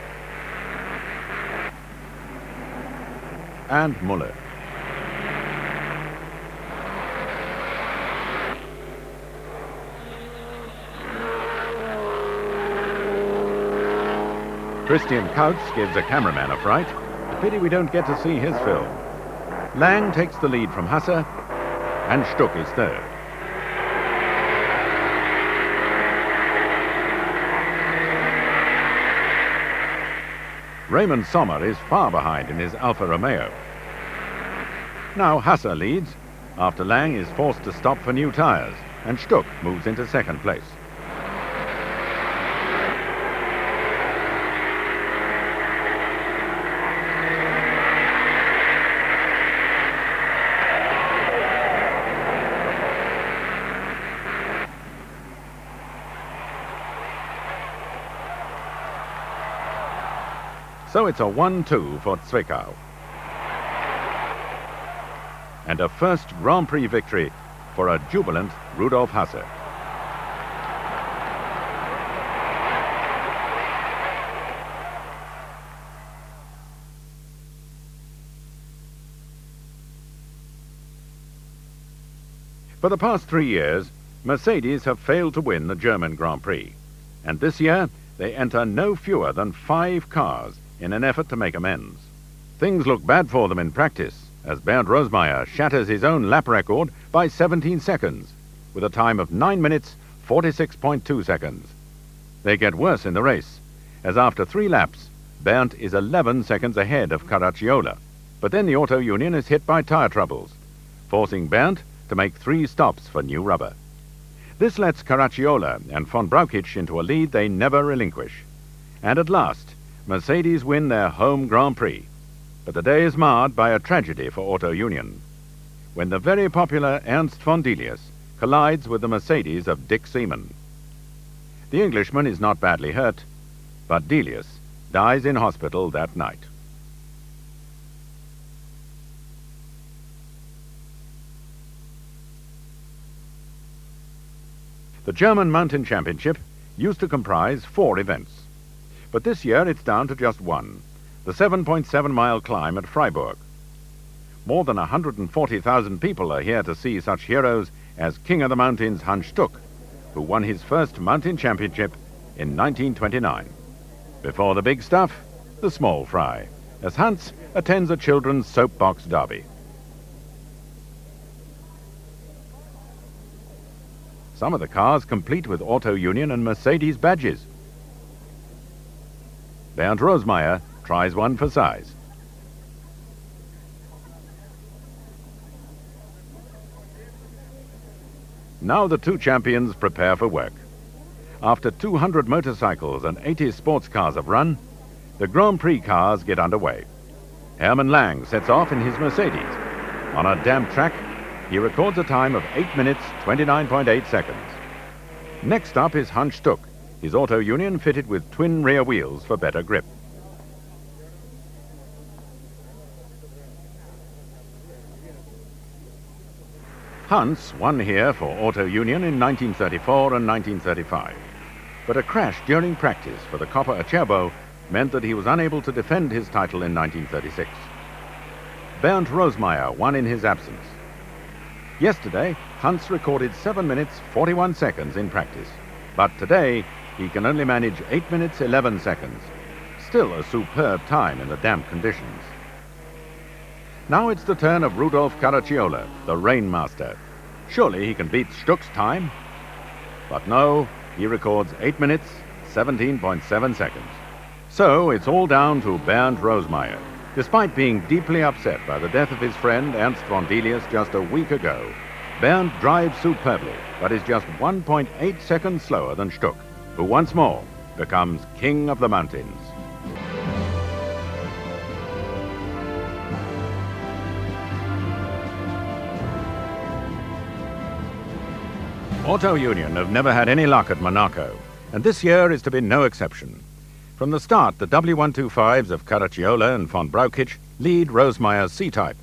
and Muller. Christian Kautz gives a cameraman a fright. Pity we don't get to see his film. Lang takes the lead from Hasse, and Stuck is third. Raymond Sommer is far behind in his Alfa Romeo. Now Hasse leads, after Lang is forced to stop for new tyres, and Stuck moves into 2nd place. So it's a 1-2 for Zwickau. And a first Grand Prix victory for a jubilant Rudolf Hasse. For the past 3 years, Mercedes have failed to win the German Grand Prix. And this year, they enter no fewer than 5 cars in an effort to make amends. Things look bad for them in practice, as Bernd Rosemeyer shatters his own lap record by 17 seconds, with a time of 9 minutes, 46.2 seconds. They get worse in the race, as after 3 laps, Bernd is 11 seconds ahead of Caracciola. But then the Auto Union is hit by tyre troubles, forcing Bernd to make 3 stops for new rubber. This lets Caracciola and von Brauchitsch into a lead they never relinquish. And at last, Mercedes win their home Grand Prix. But the day is marred by a tragedy for Auto Union, when the very popular Ernst von Delius collides with the Mercedes of Dick Seaman. The Englishman is not badly hurt, but Delius dies in hospital that night. The German Mountain Championship used to comprise 4 events, but this year it's down to just one, the 7.7-mile climb at Freiburg. More than 140,000 people are here to see such heroes as King of the Mountains Hans Stuck, who won his first mountain championship in 1929. Before the big stuff, the small fry, as Hans attends a children's soapbox derby. Some of the cars complete with Auto Union and Mercedes badges. Bernd Rosemeyer tries one for size. Now the 2 champions prepare for work. After 200 motorcycles and 80 sports cars have run, the Grand Prix cars get underway. Hermann Lang sets off in his Mercedes. On a damp track, he records a time of 8 minutes, 29.8 seconds. Next up is Hans Stuck, his Auto Union fitted with twin rear wheels for better grip. Hans won here for Auto Union in 1934 and 1935, but a crash during practice for the Coppa Acerbo meant that he was unable to defend his title in 1936. Bernd Rosemeyer won in his absence. Yesterday, Hans recorded 7 minutes 41 seconds in practice, but today he can only manage 8 minutes 11 seconds. Still a superb time in the damp conditions. Now it's the turn of Rudolf Caracciola, the Rainmaster. Surely he can beat Stuck's time? But no, he records 8 minutes 17.7 seconds. So it's all down to Bernd Rosemeyer. Despite being deeply upset by the death of his friend Ernst von Delius just a week ago, Bernd drives superbly, but is just 1.8 seconds slower than Stuck, who once more becomes King of the Mountains. Auto Union have never had any luck at Monaco, and this year is to be no exception. From the start, the W125s of Caracciola and von Brauchitsch lead Rosemeyer's C-Type,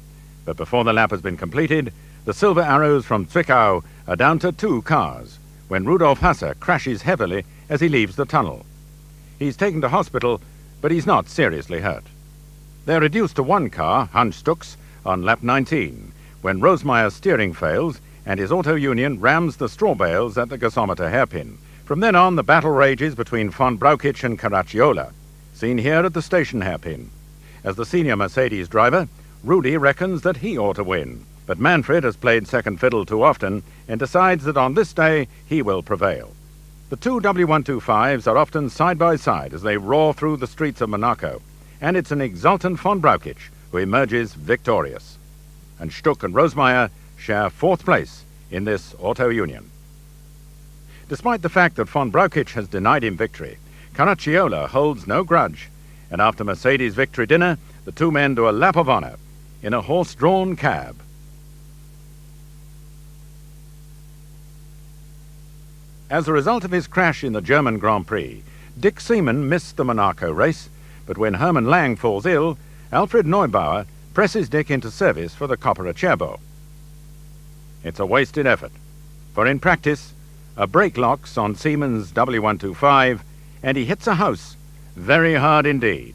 but before the lap has been completed, the Silver Arrows from Zwickau are down to 2 cars, when Rudolf Hasse crashes heavily as he leaves the tunnel. He's taken to hospital, but he's not seriously hurt. They're reduced to 1 car, Hans Stuck's, on lap 19, when Rosemeyer's steering fails and his Auto Union rams the straw bales at the gasometer hairpin. From then on, the battle rages between von Brauchitsch and Caracciola, seen here at the station hairpin. As the senior Mercedes driver, Rudy reckons that he ought to win, but Manfred has played second fiddle too often and decides that on this day he will prevail. The 2 W125s are often side by side as they roar through the streets of Monaco, and it's an exultant von Brauchitsch who emerges victorious. And Stuck and Rosemeyer share 4th place in this Auto Union. Despite the fact that von Brauchitsch has denied him victory, Caracciola holds no grudge, and after Mercedes' victory dinner, the 2 men do a lap of honor in a horse-drawn cab. As a result of his crash in the German Grand Prix, Dick Seaman missed the Monaco race, but when Hermann Lang falls ill, Alfred Neubauer presses Dick into service for the Coppa Acerbo. It's a wasted effort, for in practice, a brake locks on Seaman's W125, and he hits a house very hard indeed.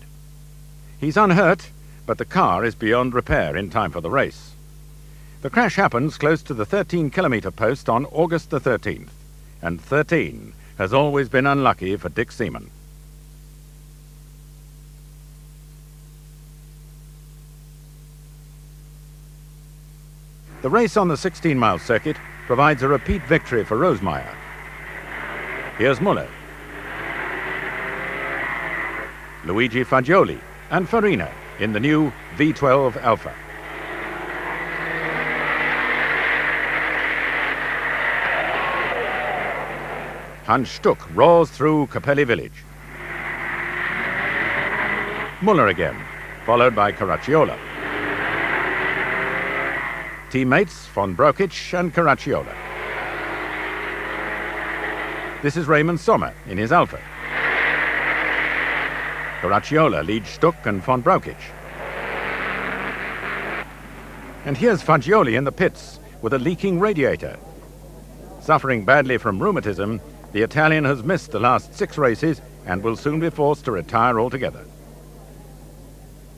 He's unhurt, but the car is beyond repair in time for the race. The crash happens close to the 13-kilometer post on August the 13th, and 13 has always been unlucky for Dick Seaman. The race on the 16-mile circuit provides a repeat victory for Rosemeyer. Here's Muller, Luigi Fagioli, and Farina in the new V12 Alpha. Hans Stuck roars through Capelli village. Muller again, followed by Caracciolo. Teammates von Brokic and Caracciolo. This is Raymond Sommer in his Alfa. Caracciolo leads Stuck and von Brokic. And here's Fagioli in the pits with a leaking radiator. Suffering badly from rheumatism, the Italian has missed the last 6 races and will soon be forced to retire altogether.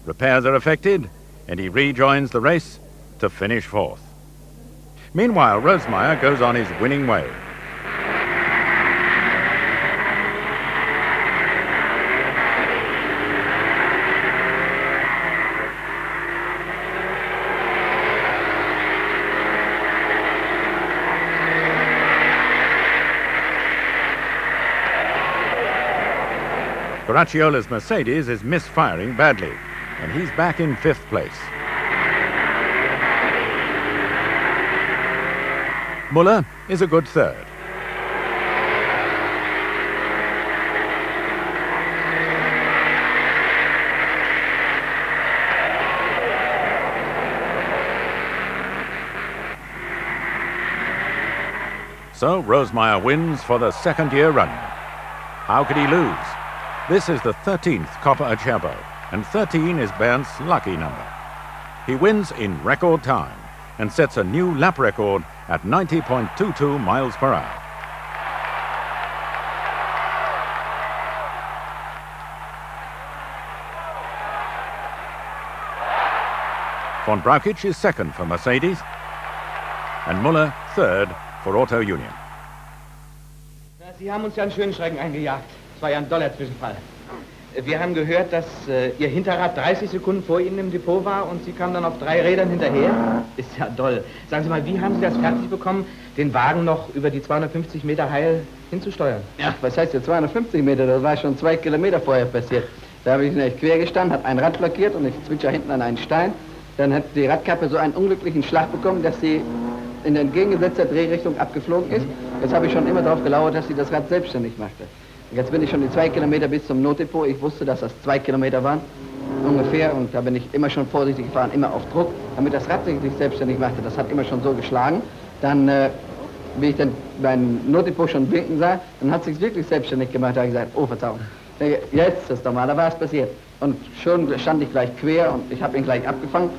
Repairs are effected, and he rejoins the race to finish 4th. Meanwhile, Rosemeyer goes on his winning way. Caracciolo's Mercedes is misfiring badly, and he's back in 5th place. Muller is a good 3rd. So Rosemeyer wins for the 2nd year running. How could he lose? This is the 13th Coppa at Cherbourg, and 13 is Bern's lucky number. He wins in record time and sets a new lap record at 90.22 miles per hour. Von Brauchitsch is 2nd for Mercedes, and Muller 3rd for Auto Union. Sie haben uns ja einen schönen Schrecken eingejagt. Es war ja ein doller Zwischenfall. Wir haben gehört, dass Ihr Hinterrad 30 Sekunden vor Ihnen im Depot war und Sie kamen dann auf 3 Rädern hinterher. Ist ja doll. Sagen Sie mal, wie haben Sie das fertig bekommen, den Wagen noch über die 250 Meter heil hinzusteuern? Ja, was heißt jetzt 250 Meter? Das war schon 2 Kilometer vorher passiert. Da habe ich nicht quer gestanden, habe ein Rad blockiert und ich zwitscher hinten an einen Stein. Dann hat die Radkappe so einen unglücklichen Schlag bekommen, dass sie in der entgegengesetzter Drehrichtung abgeflogen ist. Jetzt habe ich schon immer darauf gelauert, dass sie das Rad selbstständig machte. Jetzt bin ich schon die 2 Kilometer bis zum Notdepot. Ich wusste, dass das 2 Kilometer waren, ungefähr. Und da bin ich immer schon vorsichtig gefahren, immer auf Druck, damit das Rad sich selbstständig machte. Das hat immer schon so geschlagen. Dann, wie ich dann beim Notdepot schon winken sah, dann hat es sich wirklich selbstständig gemacht. Da habe ich gesagt, oh Verzeihung, jetzt ist es doch mal, da war es passiert. Und schon stand ich gleich quer und ich habe ihn gleich abgefangen.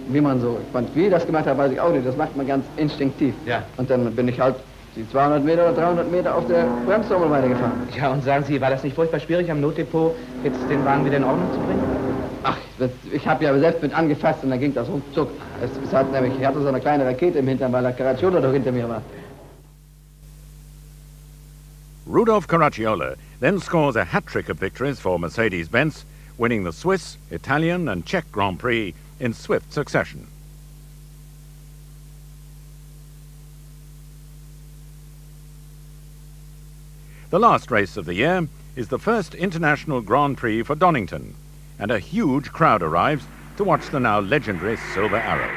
Wie man so, wie ich das gemacht hat, weiß ich auch nicht. Das macht man ganz instinktiv. Ja. Und dann bin ich halt die 200 Meter oder 300 Meter auf der Bremstrommel weitergefahren. Ja, und sagen Sie, war das nicht furchtbar schwierig, am Notdepot jetzt den Wagen wieder in Ordnung zu bringen? Ach, ich habe ja selbst mit angefasst und dann ging das ruckzuck. Ich hatte so eine kleine Rakete im Hintern, weil der Caracciolo doch hinter mir war. Rudolf Caracciolo then scores a hat-trick of victories for Mercedes-Benz, winning the Swiss, Italian and Czech Grand Prix in swift succession. The last race of the year is the first International Grand Prix for Donington, and a huge crowd arrives to watch the now legendary Silver Arrows.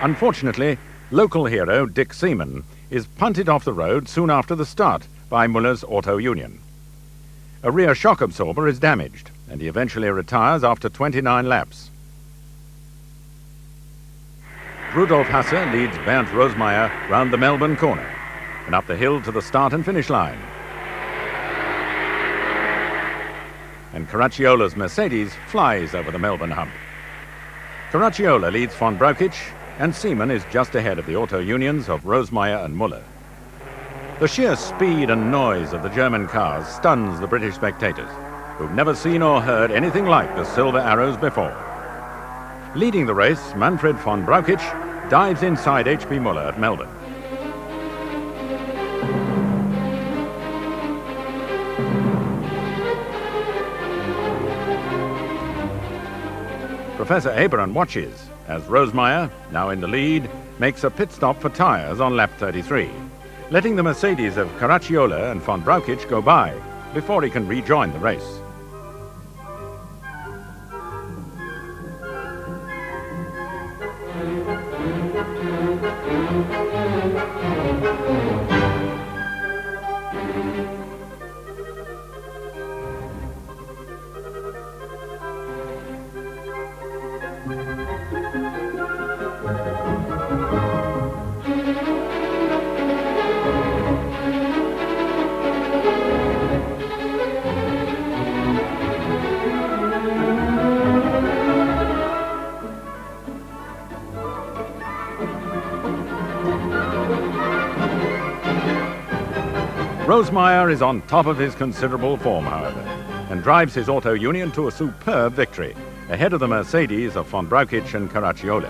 Unfortunately, local hero Dick Seaman is punted off the road soon after the start by Muller's Auto Union. A rear shock absorber is damaged, and he eventually retires after 29 laps. Rudolf Hasse leads Bernd Rosemeyer round the Melbourne corner and up the hill to the start and finish line. And Caracciolo's Mercedes flies over the Melbourne hump. Caracciolo leads von Brauchitsch, and Seaman is just ahead of the Auto Unions of Rosemeyer and Muller. The sheer speed and noise of the German cars stuns the British spectators, who've never seen or heard anything like the Silver Arrows before. Leading the race, Manfred von Brauchitsch dives inside H.P. Muller at Melbourne. Professor Aberon watches as Rosemeyer, now in the lead, makes a pit stop for tyres on lap 33, letting the Mercedes of Caracciolo and von Brauchitsch go by before he can rejoin the race. Rosemeyer is on top of his considerable form, however, and drives his Auto Union to a superb victory, ahead of the Mercedes of von Brauchitsch and Caracciolo.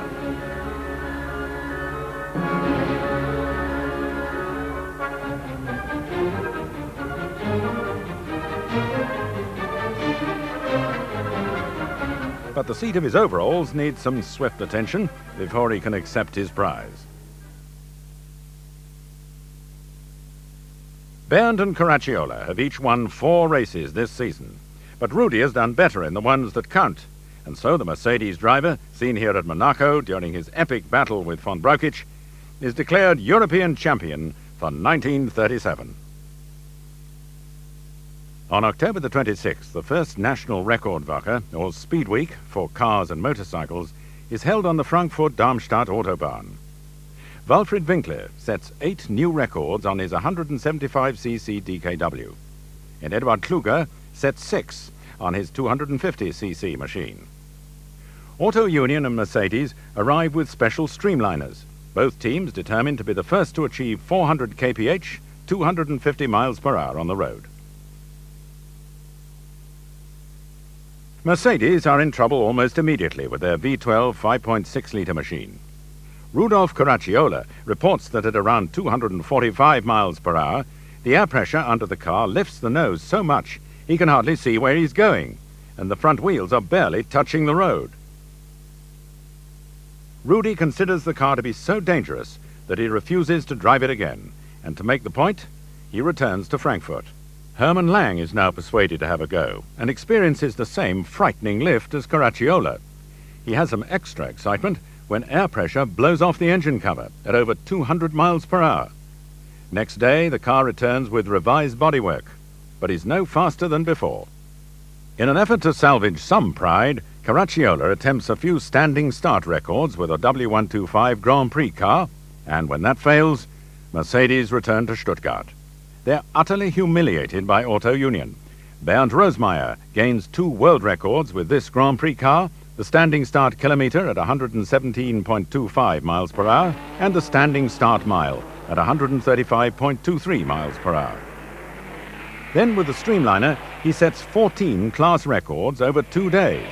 But the seat of his overalls needs some swift attention before he can accept his prize. Bernd and Caracciolo have each won 4 races this season, but Rudy has done better in the ones that count, and so the Mercedes driver, seen here at Monaco during his epic battle with von Brauchitsch, is declared European champion for 1937. On October the 26th, the first National Rekordwoche, or Speed Week, for cars and motorcycles, is held on the Frankfurt-Darmstadt Autobahn. Walfried Winkler sets 8 new records on his 175cc DKW, and Eduard Kluger sets 6 on his 250cc machine. Auto Union and Mercedes arrive with special streamliners, both teams determined to be the first to achieve 400 kph, 250 miles per hour on the road. Mercedes are in trouble almost immediately with their V12 5.6-litre machine. Rudolf Caracciolo reports that at around 245 miles per hour, the air pressure under the car lifts the nose so much he can hardly see where he's going, and the front wheels are barely touching the road. Rudy considers the car to be so dangerous that he refuses to drive it again, and to make the point, he returns to Frankfurt. Hermann Lang is now persuaded to have a go, and experiences the same frightening lift as Caracciolo. He has some extra excitement when air pressure blows off the engine cover at over 200 miles per hour. Next day, the car returns with revised bodywork, but is no faster than before. In an effort to salvage some pride, Caracciolo attempts a few standing start records with a W125 Grand Prix car, and when that fails, Mercedes return to Stuttgart. They're utterly humiliated by Auto Union. Bernd Rosemeyer gains 2 world records with this Grand Prix car, the standing start kilometre at 117.25 miles per hour, and the standing start mile at 135.23 miles per hour. Then with the streamliner, he sets 14 class records over 2 days.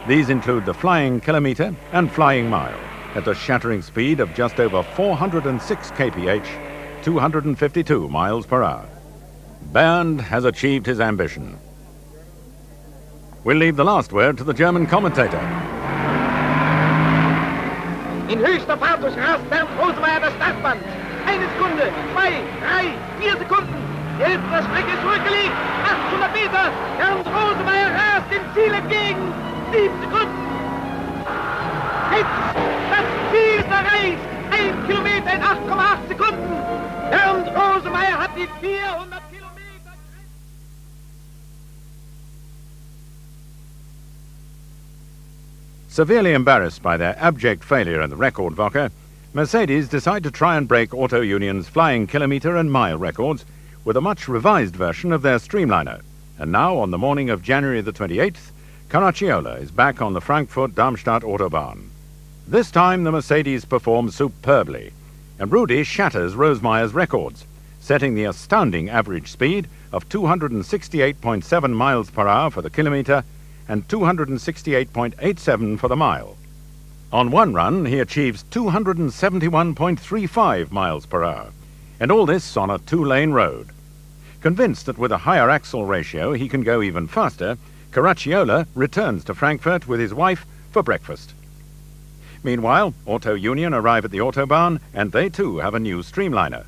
These include the flying kilometre and flying mile at a shattering speed of just over 406 kph, 252 miles per hour. Bernd has achieved his ambition. We'll leave the last word to the German commentator. In höchster Fahrt durchrast Bernd Rosemeyer das Startband. 1 Sekunde, 2, 3, 4 Sekunden. Die Hälfte der Strecke ist zurückgelegt. 800 Meter. Bernd Rosemeyer rast dem Ziel entgegen. 7 Sekunden. Jetzt, das Ziel ist erreicht. 1 Kilometer in 8,8 Sekunden. Bernd Rosemeyer hat die 400 Kilometer. Severely embarrassed by their abject failure in the Rekordwoche, Mercedes decide to try and break Auto Union's flying kilometre and mile records with a much revised version of their streamliner. And now, on the morning of January the 28th, Caracciolo is back on the Frankfurt-Darmstadt Autobahn. This time the Mercedes performs superbly, and Rudy shatters Rosemeyer's records, setting the astounding average speed of 268.7 miles per hour for the kilometre and 268.87 for the mile. On one run, he achieves 271.35 miles per hour, and all this on a 2-lane road. Convinced that with a higher axle ratio he can go even faster, Caracciolo returns to Frankfurt with his wife for breakfast. Meanwhile, Auto Union arrive at the Autobahn, and they too have a new streamliner.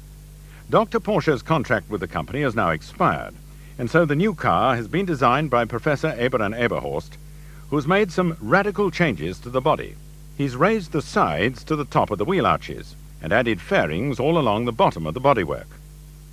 Dr. Porsche's contract with the company has now expired, and so the new car has been designed by Professor Eberhard Eberhorst, who's made some radical changes to the body. He's raised the sides to the top of the wheel arches and added fairings all along the bottom of the bodywork.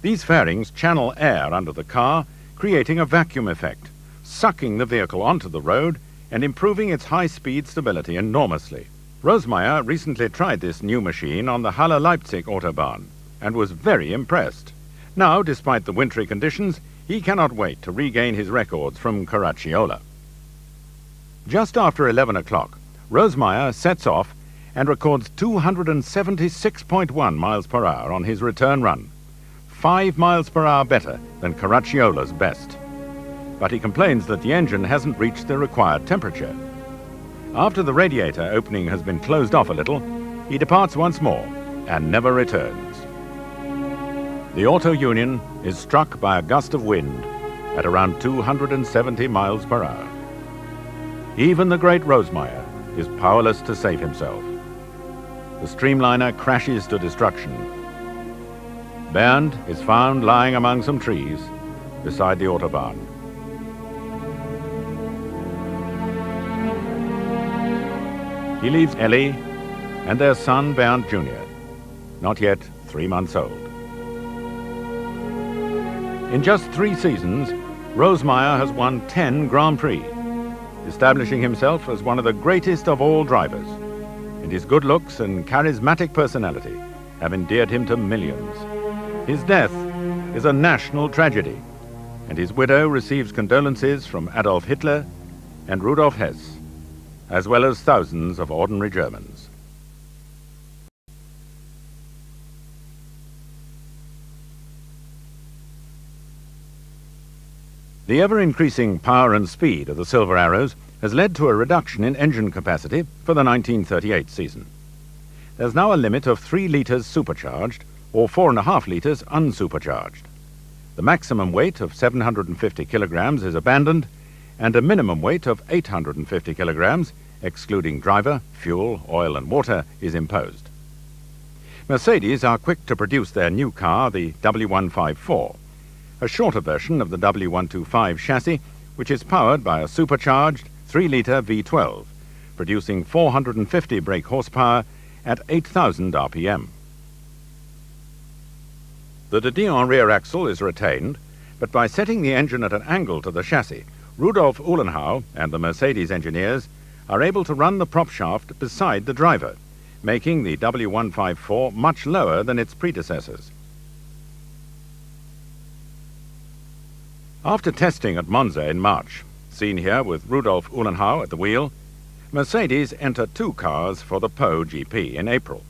These fairings channel air under the car, creating a vacuum effect, sucking the vehicle onto the road and improving its high-speed stability enormously. Rosemeyer recently tried this new machine on the Halle-Leipzig Autobahn and was very impressed. Now, despite the wintry conditions, he cannot wait to regain his records from Caracciolo. Just after 11 o'clock, Rosemeyer sets off and records 276.1 miles per hour on his return run, 5 miles per hour better than Caracciolla's best. But he complains that the engine hasn't reached the required temperature. After the radiator opening has been closed off a little, he departs once more and never returns. The Auto Union is struck by a gust of wind at around 270 miles per hour. Even the great Rosemeyer is powerless to save himself. The streamliner crashes to destruction. Bernd is found lying among some trees beside the Autobahn. He leaves Ellie and their son Bernd Jr., not yet 3 months old. In just 3 seasons, Rosemeyer has won 10 Grand Prix, establishing himself as one of the greatest of all drivers, and his good looks and charismatic personality have endeared him to millions. His death is a national tragedy, and his widow receives condolences from Adolf Hitler and Rudolf Hess, as well as thousands of ordinary Germans. The ever-increasing power and speed of the Silver Arrows has led to a reduction in engine capacity for the 1938 season. There's now a limit of 3 litres supercharged or 4.5 litres unsupercharged. The maximum weight of 750 kilograms is abandoned, and a minimum weight of 850 kilograms, excluding driver, fuel, oil and water, is imposed. Mercedes are quick to produce their new car, the W154, a shorter version of the W125 chassis, which is powered by a supercharged 3-litre V12, producing 450 brake horsepower at 8,000 RPM. The de Dion rear axle is retained, but by setting the engine at an angle to the chassis, Rudolf Uhlenhauer and the Mercedes engineers are able to run the prop shaft beside the driver, making the W154 much lower than its predecessors. After testing at Monza in March, seen here with Rudolf Uhlenhauer at the wheel, Mercedes enter 2 cars for the Po GP in April.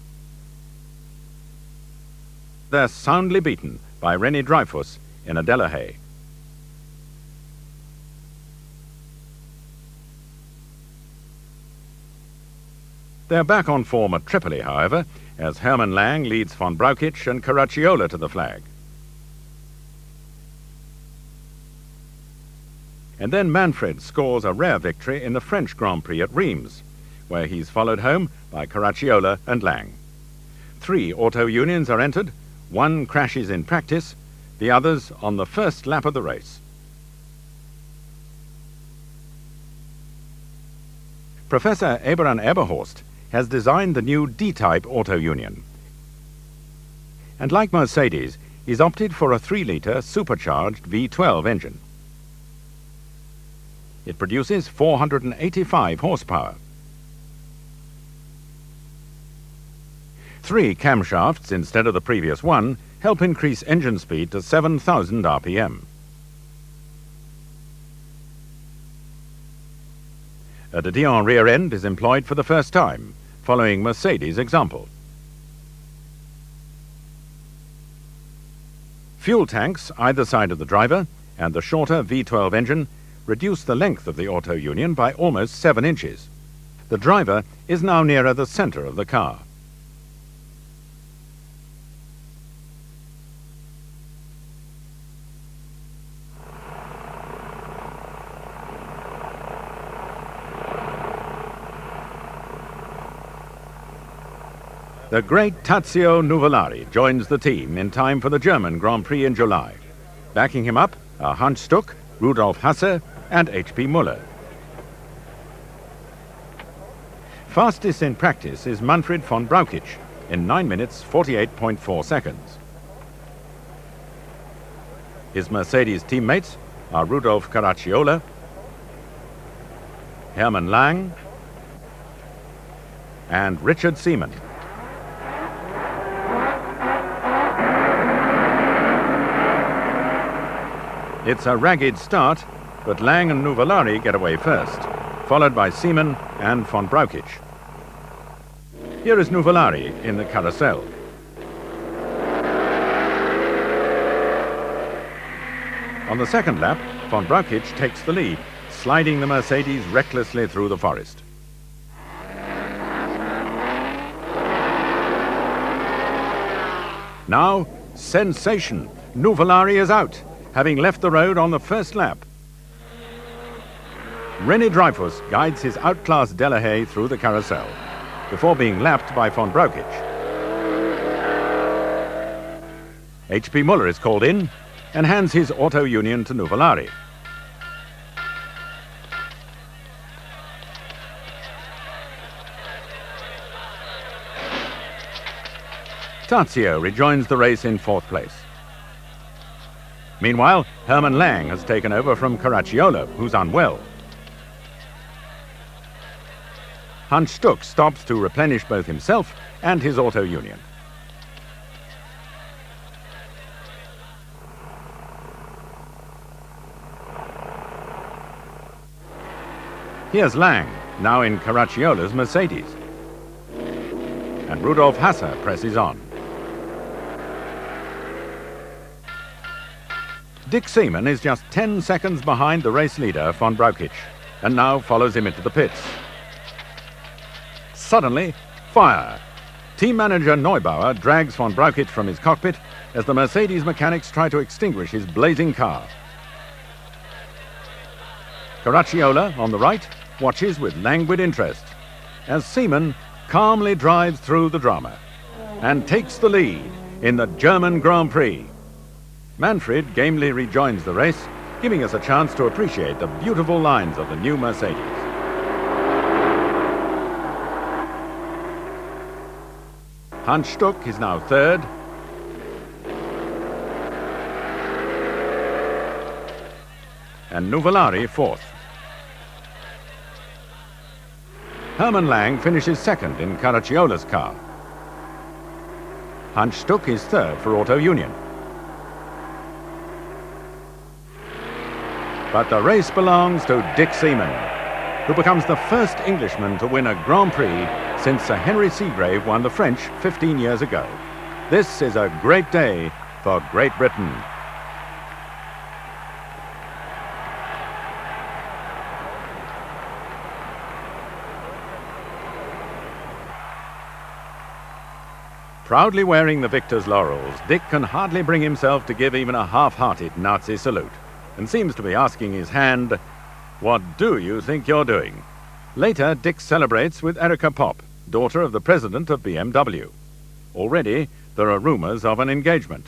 They're soundly beaten by René Dreyfus in a Delahaye. They're back on form at Tripoli, however, as Hermann Lang leads von Brauchitsch and Caracciola to the flag. And then Manfred scores a rare victory in the French Grand Prix at Reims, where he's followed home by Caracciola and Lang. 3 auto unions are entered, 1 crashes in practice, the others on the first lap of the race. Professor Abraham Eberhorst has designed the new D-type auto union. And like Mercedes, he's opted for a 3-litre supercharged V12 engine. It produces 485 horsepower. 3 camshafts instead of the previous 1 help increase engine speed to 7,000 RPM. A de Dion rear end is employed for the first time, following Mercedes' example. Fuel tanks either side of the driver and the shorter V12 engine reduce the length of the auto union by almost 7 inches. The driver is now nearer the center of the car. The great Tazio Nuvolari joins the team in time for the German Grand Prix in July. Backing him up are Hans Stuck, Rudolf Hasse and H.P. Müller. Fastest in practice is Manfred von Brauchitsch in 9 minutes 48.4 seconds. His Mercedes teammates are Rudolf Caracciola, Hermann Lang and Richard Seaman. It's a ragged start, but Lang and Nuvolari get away first, followed by Seaman and von Brauchitsch. Here is Nuvolari in the carousel. On the second lap, von Brauchitsch takes the lead, sliding the Mercedes recklessly through the forest. Now, sensation! Nuvolari is out, having left the road on the first lap. René Dreyfus guides his outclassed Delahaye through the carousel, before being lapped by von Brauchitsch. H.P. Muller is called in and hands his Auto Union to Nuvolari. Tazio rejoins the race in fourth place. Meanwhile, Hermann Lang has taken over from Caracciola, who's unwell. Hans Stuck stops to replenish both himself and his Auto Union. Here's Lang, now in Caracciola's Mercedes. And Rudolf Hasser presses on. Dick Seaman is just 10 seconds behind the race leader, von Brauchitsch, and now follows him into the pits. Suddenly, fire! Team manager Neubauer drags von Brauchitsch from his cockpit as the Mercedes mechanics try to extinguish his blazing car. Caracciola, on the right, watches with languid interest as Seaman calmly drives through the drama and takes the lead in the German Grand Prix. Manfred gamely rejoins the race, giving us a chance to appreciate the beautiful lines of the new Mercedes. Hans Stuck is now third. And Nuvolari fourth. Hermann Lang finishes second in Caracciola's car. Hans Stuck is third for Auto Union. But the race belongs to Dick Seaman, who becomes the first Englishman to win a Grand Prix since Sir Henry Seagrave won the French 15 years ago. This is a great day for Great Britain. Proudly wearing the victor's laurels, Dick can hardly bring himself to give even a half-hearted Nazi salute, and seems to be asking his hand, "What do you think you're doing?" Later, Dick celebrates with Erika Popp, daughter of the president of BMW. Already, there are rumors of an engagement.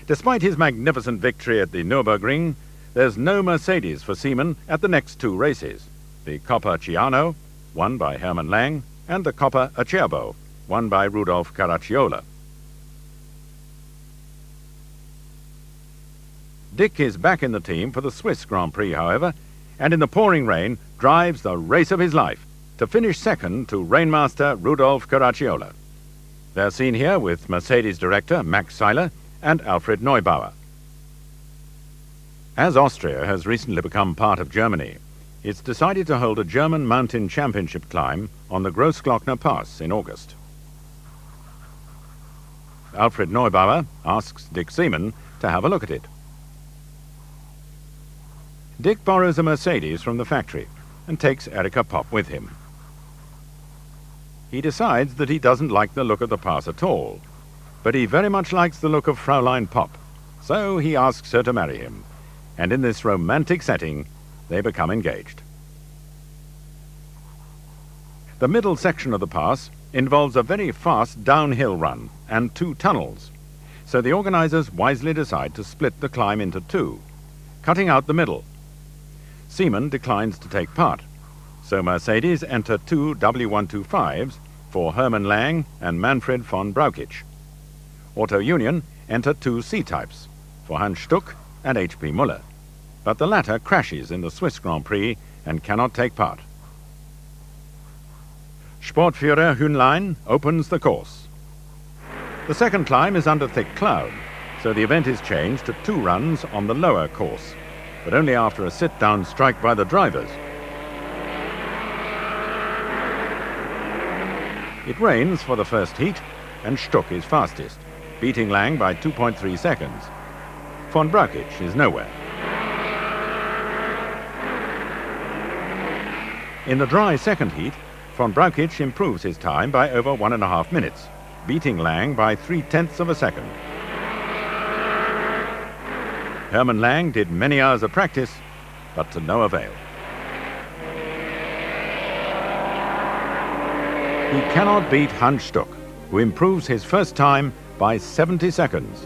Despite his magnificent victory at the Nürburgring, there's no Mercedes for Seaman at the next two races, the Coppa Ciano, won by Hermann Lang, and the Coppa Acerbo, won by Rudolf Caracciola. Dick is back in the team for the Swiss Grand Prix, however, and in the pouring rain drives the race of his life to finish second to Rainmaster Rudolf Caracciola. They're seen here with Mercedes director Max Seiler and Alfred Neubauer. As Austria has recently become part of Germany, it's decided to hold a German mountain championship climb on the Großglockner Pass in August. Alfred Neubauer asks Dick Seaman to have a look at it. Dick borrows a Mercedes from the factory and takes Erika Popp with him. He decides that he doesn't like the look of the pass at all, but he very much likes the look of Fraulein Popp, so he asks her to marry him, and in this romantic setting, they become engaged. The middle section of the pass involves a very fast downhill run and two tunnels, so the organizers wisely decide to split the climb into two, cutting out the middle. Seaman declines to take part, so Mercedes enter two W125s for Hermann Lang and Manfred von Brauchitsch. Auto Union enter two C-types for Hans Stuck and H.P. Muller, but the latter crashes in the Swiss Grand Prix and cannot take part. Sportführer Hühnlein opens the course. The second climb is under thick cloud, so the event is changed to two runs on the lower course, but only after a sit-down strike by the drivers. It rains for the first heat, and Stuck is fastest, beating Lang by 2.3 seconds. Von Brauchitsch is nowhere. In the dry second heat, von Brauchitsch improves his time by over 1.5 minutes, beating Lang by 0.3 of a second. Hermann Lang did many hours of practice, but to no avail. He cannot beat Hans Stuck, who improves his first time by 70 seconds.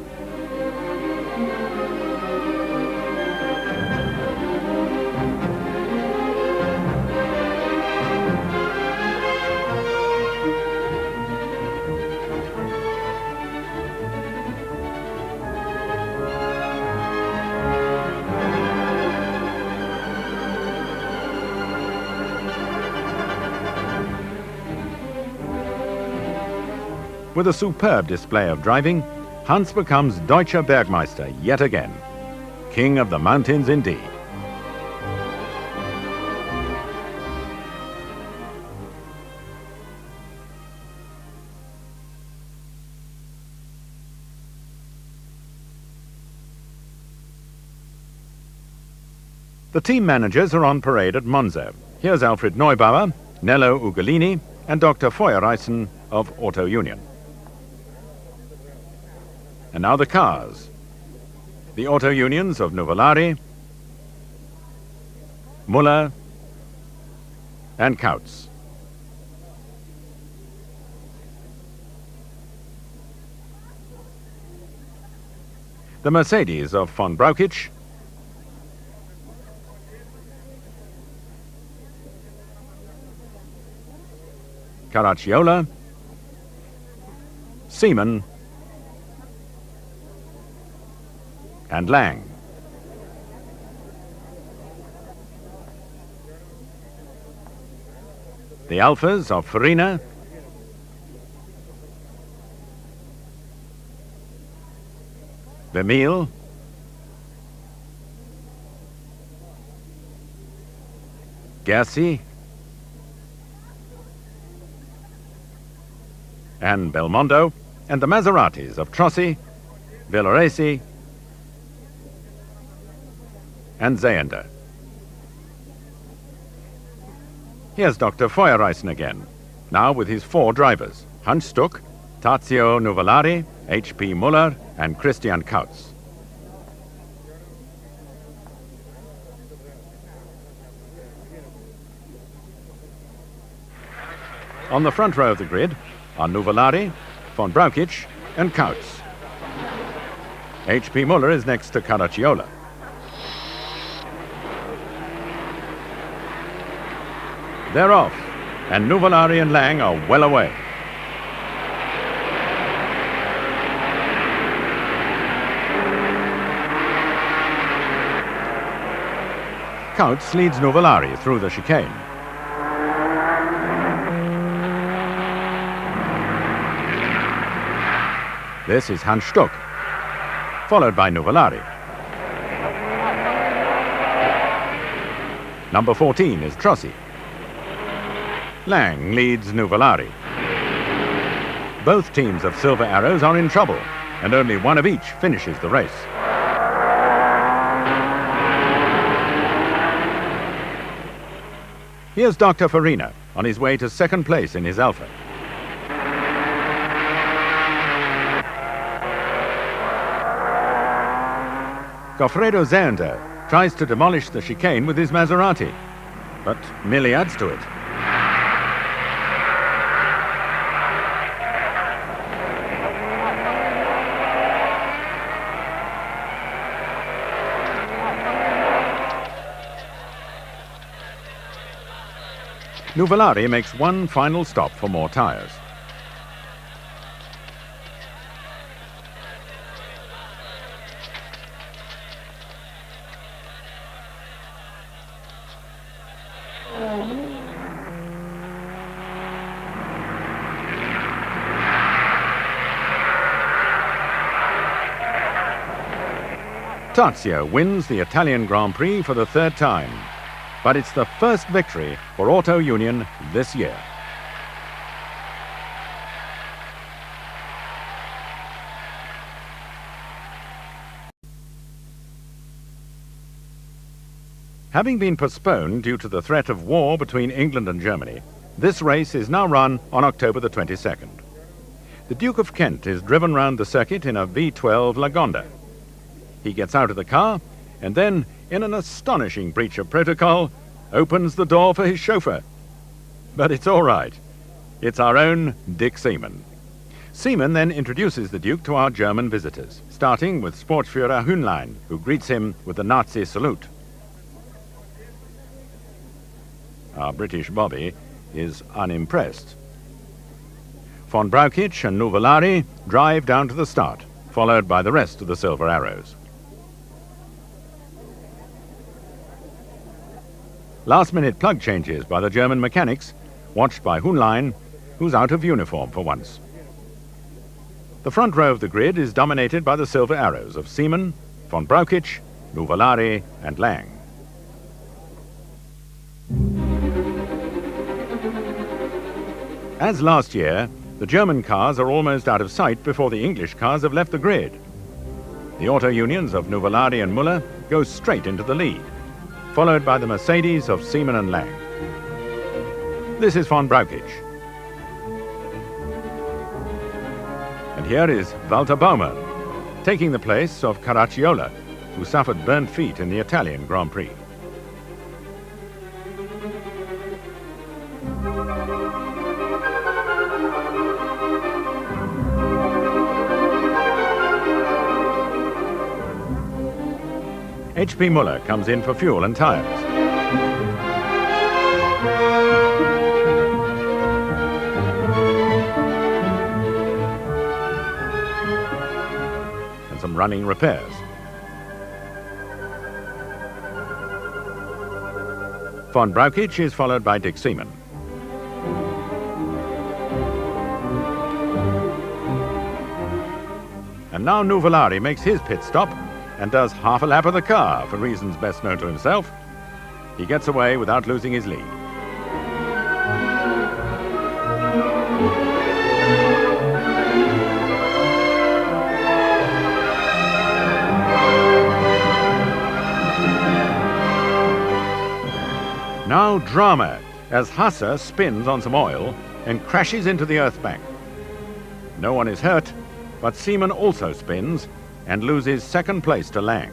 With a superb display of driving, Hans becomes Deutscher Bergmeister yet again. King of the mountains indeed. The team managers are on parade at Monza. Here's Alfred Neubauer, Nello Ugolini, and Dr. Feuerreisen of Auto Union. And now the cars. The Auto Unions of Nuvolari, Muller, and Kautz. The Mercedes of von Brauchitsch, Caracciola, Seaman, and Lang. The Alphas of Farina, Vermeil, Gersi, and Belmondo, and the Maseratis of Trossi, Villoresi, and Zayender. Here's Dr. Feuerreisen again, now with his 4 drivers, Hans Stuck, Tazio Nuvolari, H.P. Muller, and Christian Kautz. On the front row of the grid are Nuvolari, von Brauchitsch, and Kautz. H.P. Muller is next to Caracciola. They're off, and Nuvolari and Lang are well away. Kautz leads Nuvolari through the chicane. This is Hans Stuck, followed by Nuvolari. Number 14 is Trossi. Lang leads Nuvolari. Both teams of Silver Arrows are in trouble, and only one of each finishes the race. Here's Dr. Farina on his way to second place in his Alpha. Goffredo Zayender tries to demolish the chicane with his Maserati, but merely adds to it. Nuvolari makes one final stop for more tyres. Tazio wins the Italian Grand Prix for the 3rd time, but it's the first victory for Auto Union this year. Having been postponed due to the threat of war between England and Germany, this race is now run on October the 22nd. The Duke of Kent is driven round the circuit in a V12 Lagonda. He gets out of the car and then, in an astonishing breach of protocol, opens the door for his chauffeur. But it's all right. It's our own Dick Seaman. Seaman then introduces the Duke to our German visitors, starting with Sportführer Hühnlein, who greets him with the Nazi salute. Our British Bobby is unimpressed. Von Brauchitsch and Nuvolari drive down to the start, followed by the rest of the Silver Arrows. Last-minute plug changes by the German mechanics, watched by Hühnlein, who's out of uniform for once. The front row of the grid is dominated by the Silver Arrows of Seaman, von Brauchitsch, Nuvolari and Lang. As last year, the German cars are almost out of sight before the English cars have left the grid. The auto unions of Nuvolari and Müller go straight into the lead, followed by the Mercedes of Seaman and Lang. This is von Brauchitsch. And here is Walter Baumann, taking the place of Caracciola, who suffered burnt feet in the Italian Grand Prix. H.P. Müller comes in for fuel and tyres. And some running repairs. Von Brauchitsch is followed by Dick Seaman. And now Nuvolari makes his pit stop and does half a lap of the car, for reasons best known to himself. He gets away without losing his lead. Now drama, as Hasse spins on some oil and crashes into the earth bank. No one is hurt, but Seaman also spins and loses second place to Lang.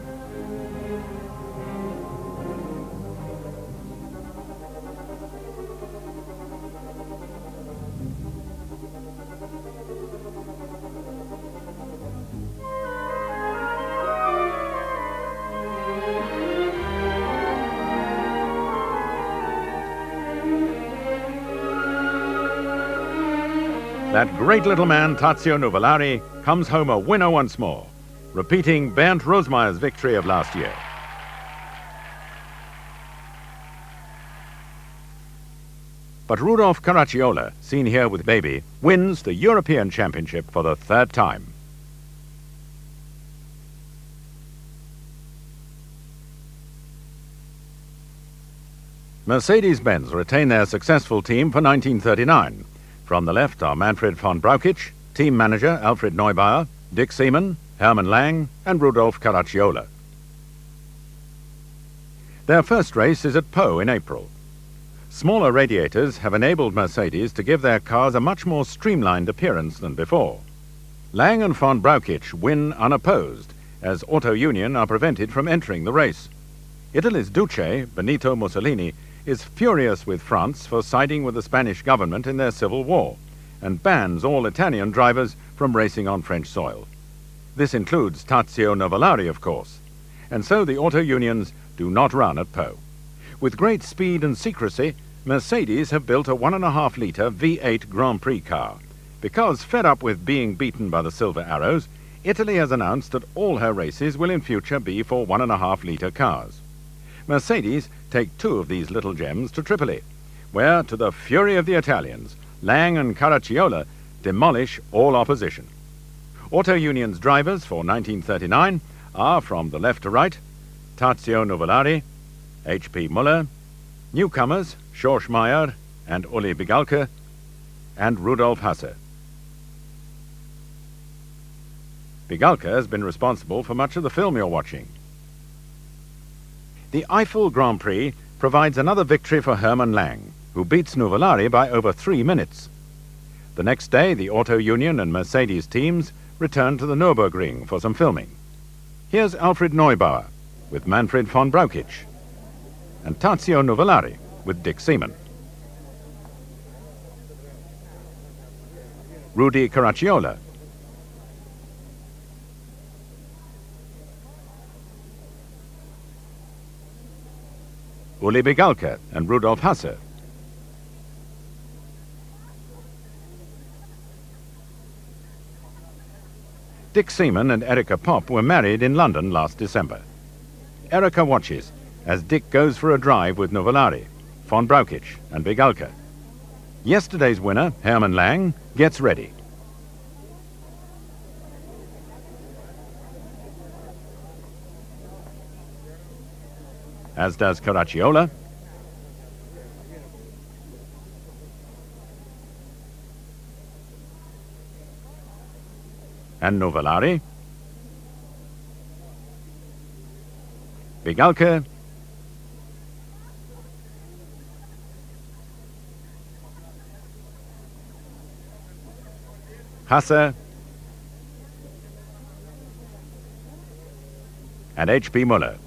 That great little man, Tazio Nuvolari, comes home a winner once more, repeating Bernd Rosmeyer's victory of last year. But Rudolf Caracciola, seen here with baby, wins the European Championship for the third time. Mercedes-Benz retain their successful team for 1939. From the left are Manfred von Brauchitsch, team manager Alfred Neubauer, Dick Seaman, Hermann Lang and Rudolf Caracciola. Their first race is at Pau in April. Smaller radiators have enabled Mercedes to give their cars a much more streamlined appearance than before. Lang and von Brauchitsch win unopposed, as Auto Union are prevented from entering the race. Italy's Duce, Benito Mussolini, is furious with France for siding with the Spanish government in their civil war and bans all Italian drivers from racing on French soil. This includes Tazio Nuvolari, of course, and so the auto unions do not run at Pau. With great speed and secrecy, Mercedes have built a 1.5-litre V8 Grand Prix car. Because fed up with being beaten by the Silver Arrows, Italy has announced that all her races will in future be for 1.5-litre cars. Mercedes take 2 of these little gems to Tripoli, where, to the fury of the Italians, Lang and Caracciola demolish all opposition. Auto Union's drivers for 1939 are, from the left to right, Tazio Nuvolari, H.P. Müller, newcomers Schorsch Meyer and Uli Bigalke, and Rudolf Hasse. Bigalke has been responsible for much of the film you're watching. The Eiffel Grand Prix provides another victory for Hermann Lang, who beats Nuvolari by over 3 minutes. The next day, the Auto Union and Mercedes teams returned to the Nürburgring for some filming. Here's Alfred Neubauer with Manfred von Brauchitsch and Tazio Nuvolari with Dick Seaman. Rudi Caracciola, Uli Bigalke and Rudolf Hasse, Dick Seaman and Erika Popp were married in London last December. Erika watches as Dick goes for a drive with Nuvolari, von Brauchitsch and Bigalke. Yesterday's winner, Hermann Lang, gets ready. As does Caracciola, and Nuvolari, Bigalke, Hasse, and H.P. Muller.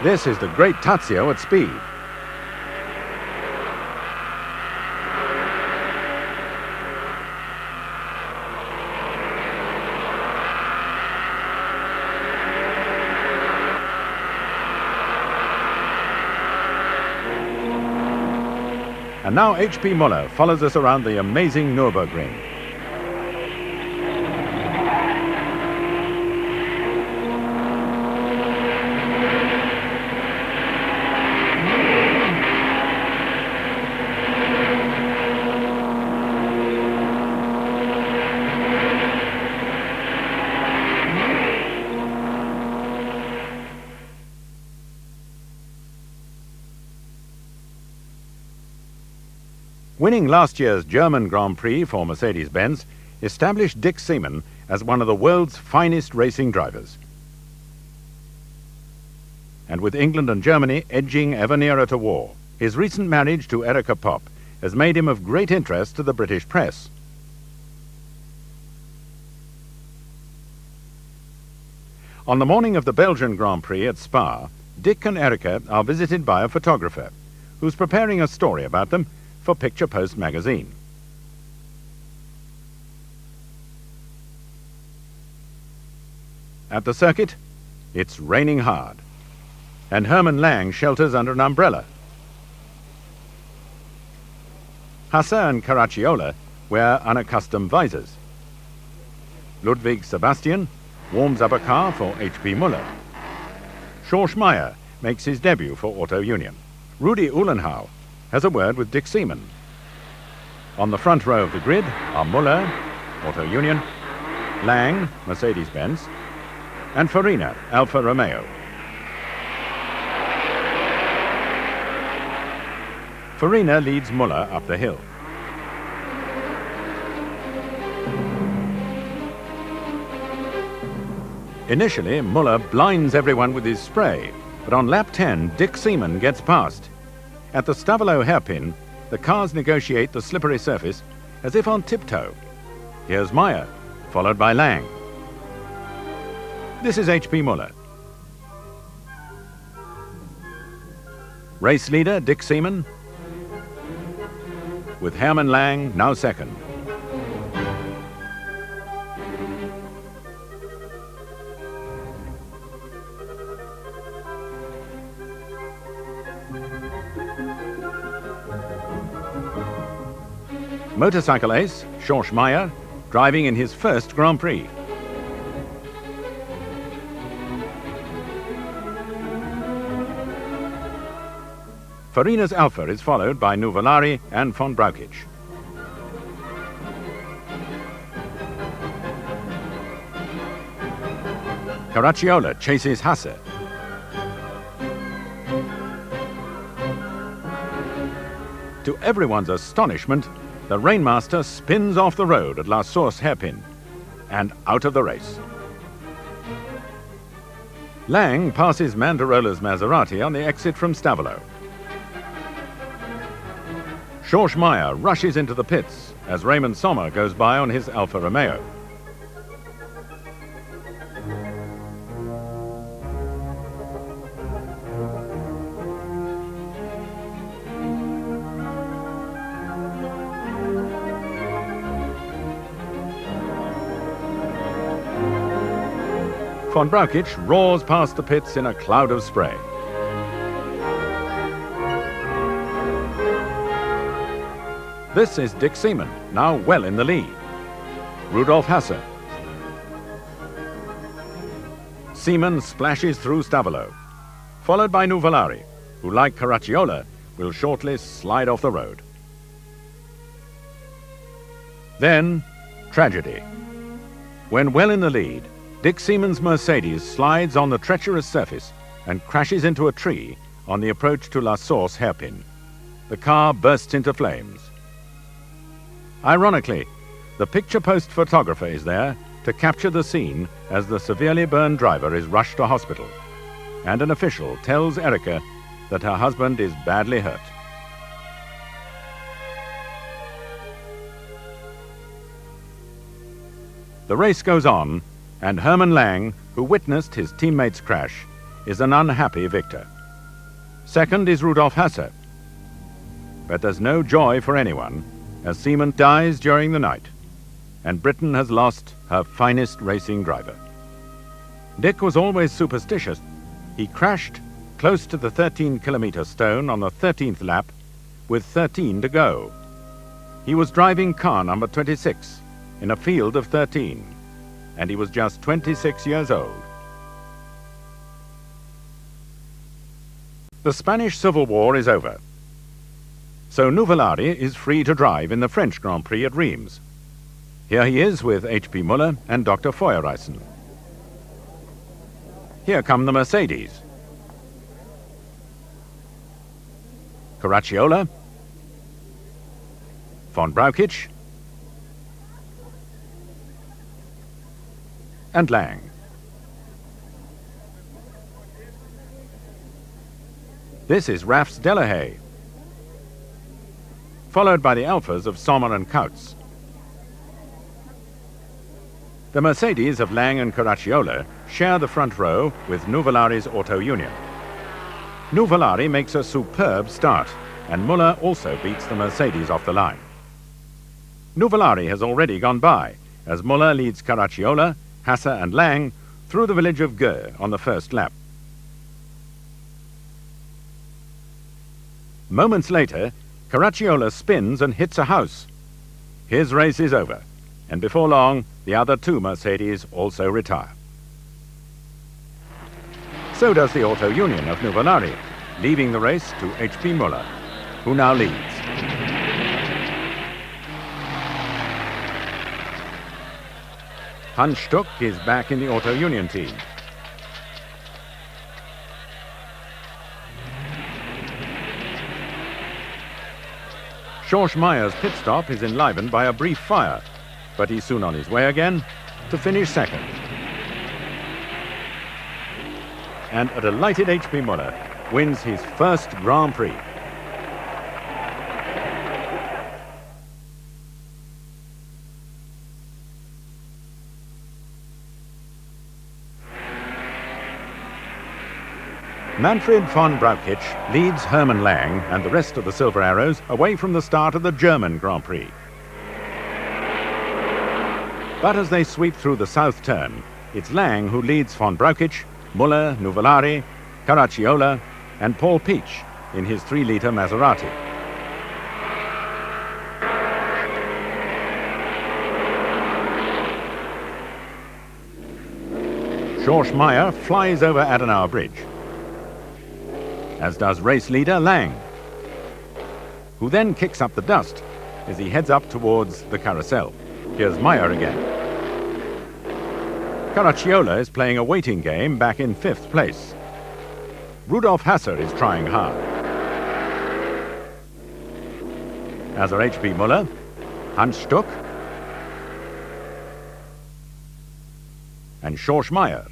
This is the great Tazio at speed. And now H.P. Muller follows us around the amazing Nürburgring. Winning last year's German Grand Prix for Mercedes-Benz established Dick Seaman as one of the world's finest racing drivers. And with England and Germany edging ever nearer to war, his recent marriage to Erika Popp has made him of great interest to the British press. On the morning of the Belgian Grand Prix at Spa, Dick and Erika are visited by a photographer who's preparing a story about them for Picture Post magazine. At the circuit, it's raining hard, and Hermann Lang shelters under an umbrella. Hasse and Caracciola wear unaccustomed visors. Ludwig Sebastian warms up a car for H.P. Muller. Schorsch Meyer makes his debut for Auto Union. Rudi Uhlenhau has a word with Dick Seaman. On the front row of the grid are Muller, Auto Union, Lang, Mercedes-Benz, and Farina, Alfa Romeo. Farina leads Muller up the hill. Initially, Muller blinds everyone with his spray, but on lap 10, Dick Seaman gets past. At the Stavelot hairpin, the cars negotiate the slippery surface as if on tiptoe. Here's Meyer, followed by Lang. This is H.P. Muller. Race leader Dick Seaman, with Hermann Lang now second. Motorcycle ace, Schorsch Meyer, driving in his first Grand Prix. Farina's Alpha is followed by Nuvolari and von Brauchitsch. Caracciola chases Hasse. To everyone's astonishment, the Rainmaster spins off the road at La Source hairpin and out of the race. Lang passes Mandarola's Maserati on the exit from Stavolo. Schorsch Meyer rushes into the pits as Raymond Sommer goes by on his Alfa Romeo. Von Brauchitsch roars past the pits in a cloud of spray. This is Dick Seaman, now well in the lead. Rudolf Hasse. Seaman splashes through Stavolo, followed by Nuvolari, who, like Caracciola, will shortly slide off the road. Then, tragedy. When well in the lead, Dick Seaman's Mercedes slides on the treacherous surface and crashes into a tree on the approach to La Source hairpin. The car bursts into flames. Ironically, the picture post photographer is there to capture the scene as the severely burned driver is rushed to hospital, and an official tells Erika that her husband is badly hurt. The race goes on, and Hermann Lang, who witnessed his teammate's crash, is an unhappy victor. Second is Rudolf Hasse. But there's no joy for anyone, as Seaman dies during the night, and Britain has lost her finest racing driver. Dick was always superstitious. He crashed close to the 13-kilometer stone on the 13th lap with 13 to go. He was driving car number 26 in a field of 13, and he was just 26 years old. The Spanish Civil War is over, so Nuvolari is free to drive in the French Grand Prix at Reims. Here he is with H.P. Müller and Dr. Feuerreisen. Here come the Mercedes. Caracciola, von Brauchitsch, and Lang. This is Raf's Delahaye, followed by the Alphas of Sommer and Kautz. The Mercedes of Lang and Caracciola share the front row with Nuvolari's Auto Union. Nuvolari makes a superb start, and Müller also beats the Mercedes off the line. Nuvolari has already gone by, as Müller leads Caracciola, Hasse and Lang through the village of Geux on the first lap. Moments later, Caracciola spins and hits a house. His race is over, and before long, the other two Mercedes also retire. So does the Auto Union of Nuvolari, leaving the race to H.P. Müller, who now leads. Hans Stuck is back in the Auto Union team. Schorsch Meyer's pit stop is enlivened by a brief fire, but he's soon on his way again to finish second. And a delighted H.P. Müller wins his first Grand Prix. Manfred von Brauchitsch leads Hermann Lang and the rest of the Silver Arrows away from the start of the German Grand Prix. But as they sweep through the south turn, it's Lang who leads von Brauchitsch, Müller, Nuvolari, Caracciola, and Paul Peach in his 3-liter Maserati. Schorsch Meyer flies over Adenauer Bridge, as does race leader Lang, who then kicks up the dust as he heads up towards the carousel. Here's Meyer again. Caracciola is playing a waiting game back in 5th place. Rudolf Hasser is trying hard. As are H.P. Müller, Hans Stuck, and Schorsch Meyer.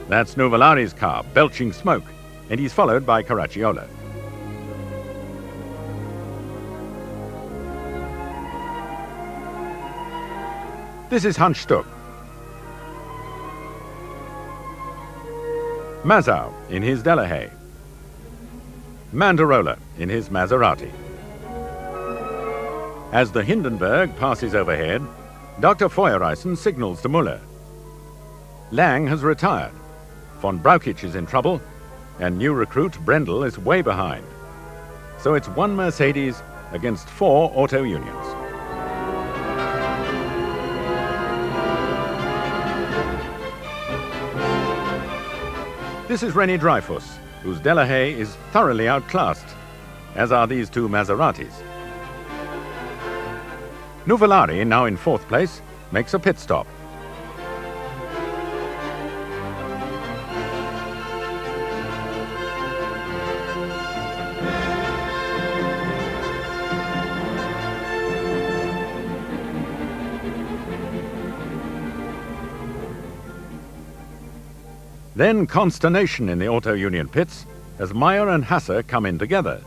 That's Nuvolari's car, belching smoke, and he's followed by Caracciola. This is Hans Stuck. Mazau in his Delahaye. Mandarola in his Maserati. As the Hindenburg passes overhead, Dr. Feuerreisen signals to Müller. Lang has retired. Von Brauchitsch is in trouble, and new recruit Brendel is way behind. So it's 1 Mercedes against 4 auto unions. This is René Dreyfus, whose Delahaye is thoroughly outclassed, as are these 2 Maseratis. Nuvolari, now in 4th place, makes a pit stop. Then consternation in the auto union pits as Meyer and Hasser come in together.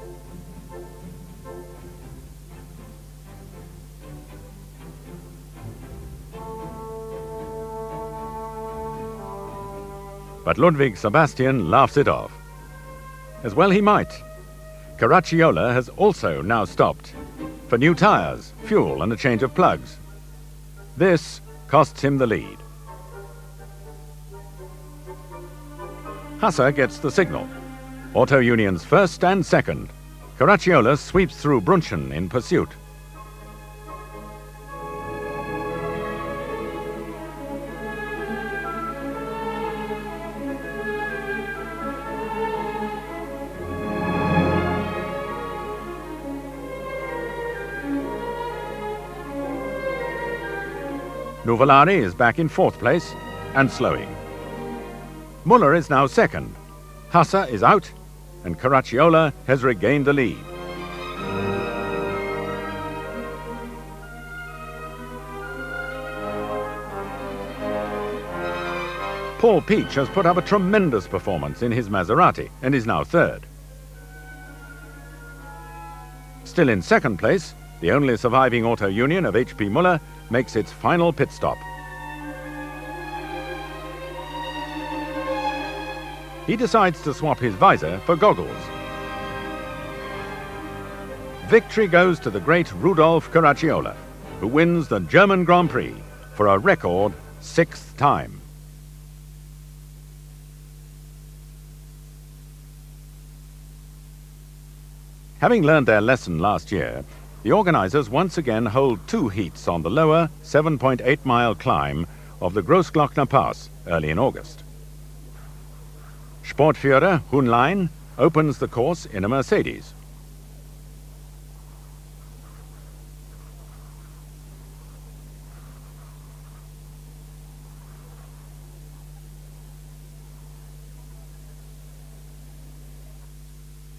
But Ludwig Sebastian laughs it off. As well he might. Caracciola has also now stopped for new tyres, fuel and a change of plugs. This costs him the lead. Hasser gets the signal. Auto unions first and second. Caracciola sweeps through Brunchen in pursuit. Nuvolari is back in 4th place and slowing. Müller is now second. Hasser is out, and Caracciola has regained the lead. Paul Peach has put up a tremendous performance in his Maserati and is now third. Still in 2nd place, the only surviving auto union of H.P. Müller makes its final pit stop. He decides to swap his visor for goggles. Victory goes to the great Rudolf Caracciola, who wins the German Grand Prix for a record 6th time. Having learned their lesson last year, the organizers once again hold 2 heats on the lower 7.8-mile climb of the Großglockner Pass early in August. Sportführer Hunlein opens the course in a Mercedes.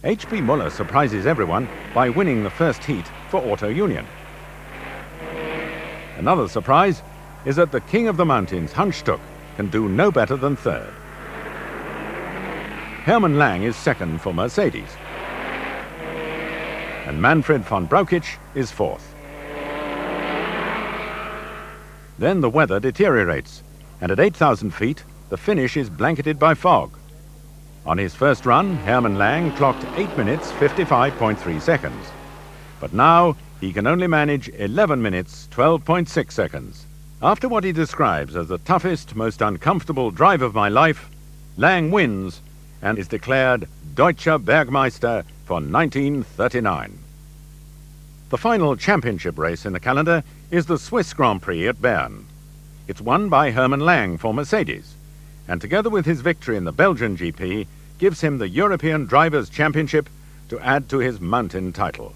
H.P. Müller surprises everyone by winning the first heat for Auto Union. Another surprise is that the king of the mountains, Hans Stuck, can do no better than third. Hermann Lang is second for Mercedes. And Manfred von Brauchitsch is fourth. Then the weather deteriorates, and at 8,000 feet, the finish is blanketed by fog. On his first run, Hermann Lang clocked 8 minutes 55.3 seconds. But now he can only manage 11 minutes 12.6 seconds. After what he describes as the toughest, most uncomfortable drive of my life, Lang wins and is declared Deutscher Bergmeister for 1939. The final championship race in the calendar is the Swiss Grand Prix at Bern. It's won by Hermann Lang for Mercedes, and together with his victory in the Belgian GP, gives him the European Drivers' Championship to add to his mountain title.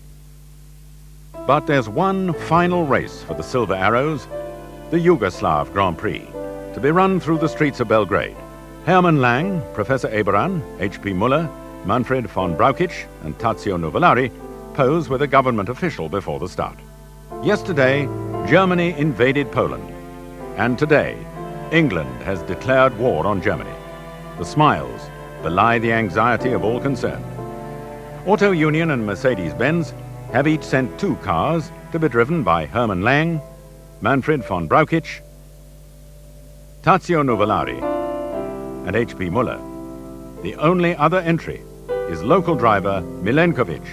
But there's one final race for the Silver Arrows, the Yugoslav Grand Prix, to be run through the streets of Belgrade. Hermann Lang, Professor Eberan, H.P. Muller, Manfred von Braukic and Tazio Nuvolari pose with a government official before the start. Yesterday, Germany invaded Poland, and today, England has declared war on Germany. The smiles belie the anxiety of all concerned. Auto Union and Mercedes-Benz have each sent 2 cars to be driven by Hermann Lang, Manfred von Braukic, Tazio Nuvolari and H.P. Muller. The only other entry is local driver Milenkovic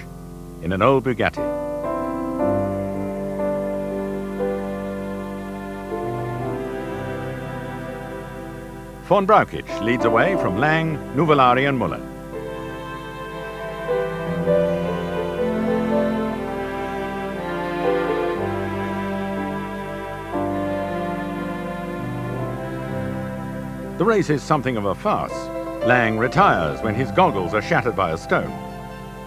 in an old Bugatti. Von Braukic leads away from Lang, Nuvolari and Muller. The race is something of a farce. Lang retires when his goggles are shattered by a stone.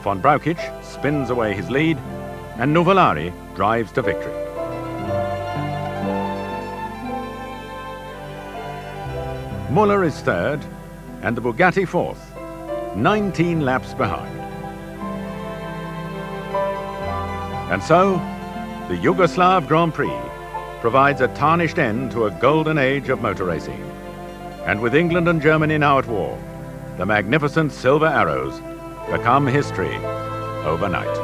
Von Braukic spins away his lead, and Nuvolari drives to victory. Muller is third, and the Bugatti fourth, 19 laps behind. And so, the Yugoslav Grand Prix provides a tarnished end to a golden age of motor racing. And with England and Germany now at war, the magnificent Silver Arrows become history overnight.